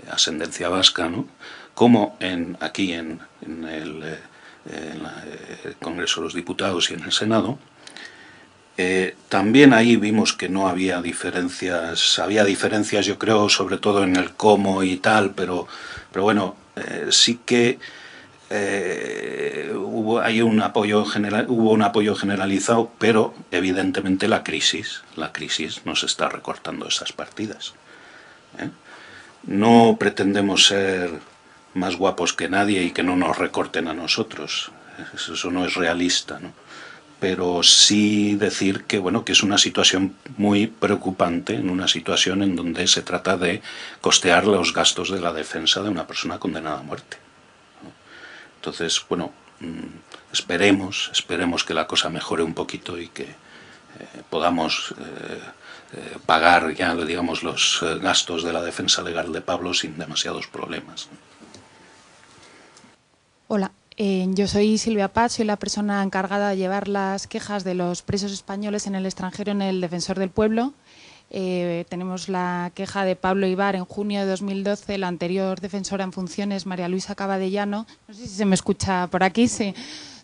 ascendencia vasca, ¿no?, como aquí en el Congreso de los Diputados y en el Senado. También ahí vimos que no había había diferencias, yo creo, sobre todo en el cómo y tal, pero bueno, sí que hubo un apoyo generalizado, pero evidentemente la crisis nos está recortando esas partidas, ¿eh? No pretendemos ser más guapos que nadie y que no nos recorten a nosotros, eso no es realista, ¿no? Pero sí decir que, bueno, que es una situación muy preocupante, en una situación en donde se trata de costear los gastos de la defensa de una persona condenada a muerte, ¿no? Entonces, bueno, esperemos que la cosa mejore un poquito y que podamos pagar ya, digamos, los gastos de la defensa legal de Pablo sin demasiados problemas. Hola. Yo soy Silvia Paz, soy la persona encargada de llevar las quejas de los presos españoles en el extranjero en el Defensor del Pueblo. Tenemos la queja de Pablo Ibar en junio de 2012, la anterior defensora en funciones, María Luisa Cabadellano, no sé si se me escucha por aquí, sí,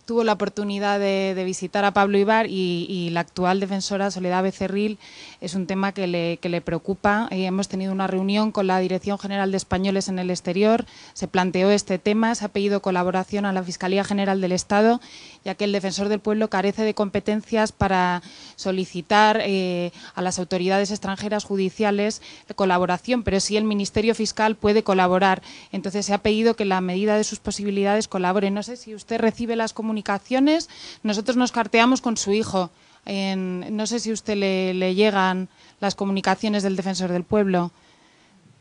tuvo la oportunidad de visitar a Pablo Ibar y la actual defensora, Soledad Becerril, es un tema que le preocupa. Hemos tenido una reunión con la Dirección General de Españoles en el Exterior, se planteó este tema, se ha pedido colaboración a la Fiscalía General del Estado, ya que el Defensor del Pueblo carece de competencias para solicitar a las autoridades extranjeras judiciales colaboración, pero sí el Ministerio Fiscal puede colaborar. Entonces se ha pedido que en la medida de sus posibilidades colabore. No sé si usted recibe las comunicaciones, nosotros nos carteamos con su hijo. No sé si a usted le llegan las comunicaciones del Defensor del Pueblo.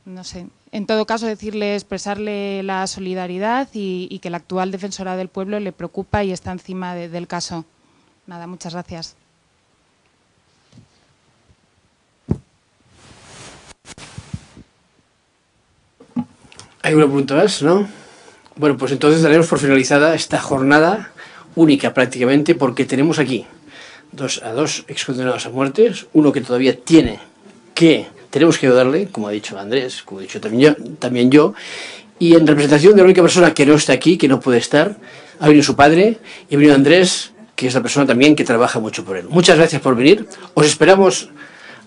No sé. En todo caso, expresarle la solidaridad y que la actual defensora del pueblo le preocupa y está encima del caso. Nada, muchas gracias. ¿Hay una pregunta más, no? Bueno, pues entonces daremos por finalizada esta jornada única prácticamente, porque tenemos aquí a dos excondenados a muerte, uno que todavía tenemos que darle, como ha dicho Andrés, como he dicho también yo, y en representación de la única persona que no está aquí, que no puede estar, ha venido su padre y ha venido Andrés, que es la persona también que trabaja mucho por él. Muchas gracias por venir. Os esperamos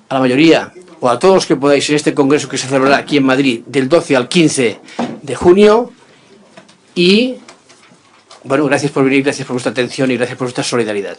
a la mayoría o a todos los que podáis en este congreso que se celebrará aquí en Madrid del 12 al 15 de junio. Y, bueno, gracias por venir, gracias por vuestra atención y gracias por vuestra solidaridad.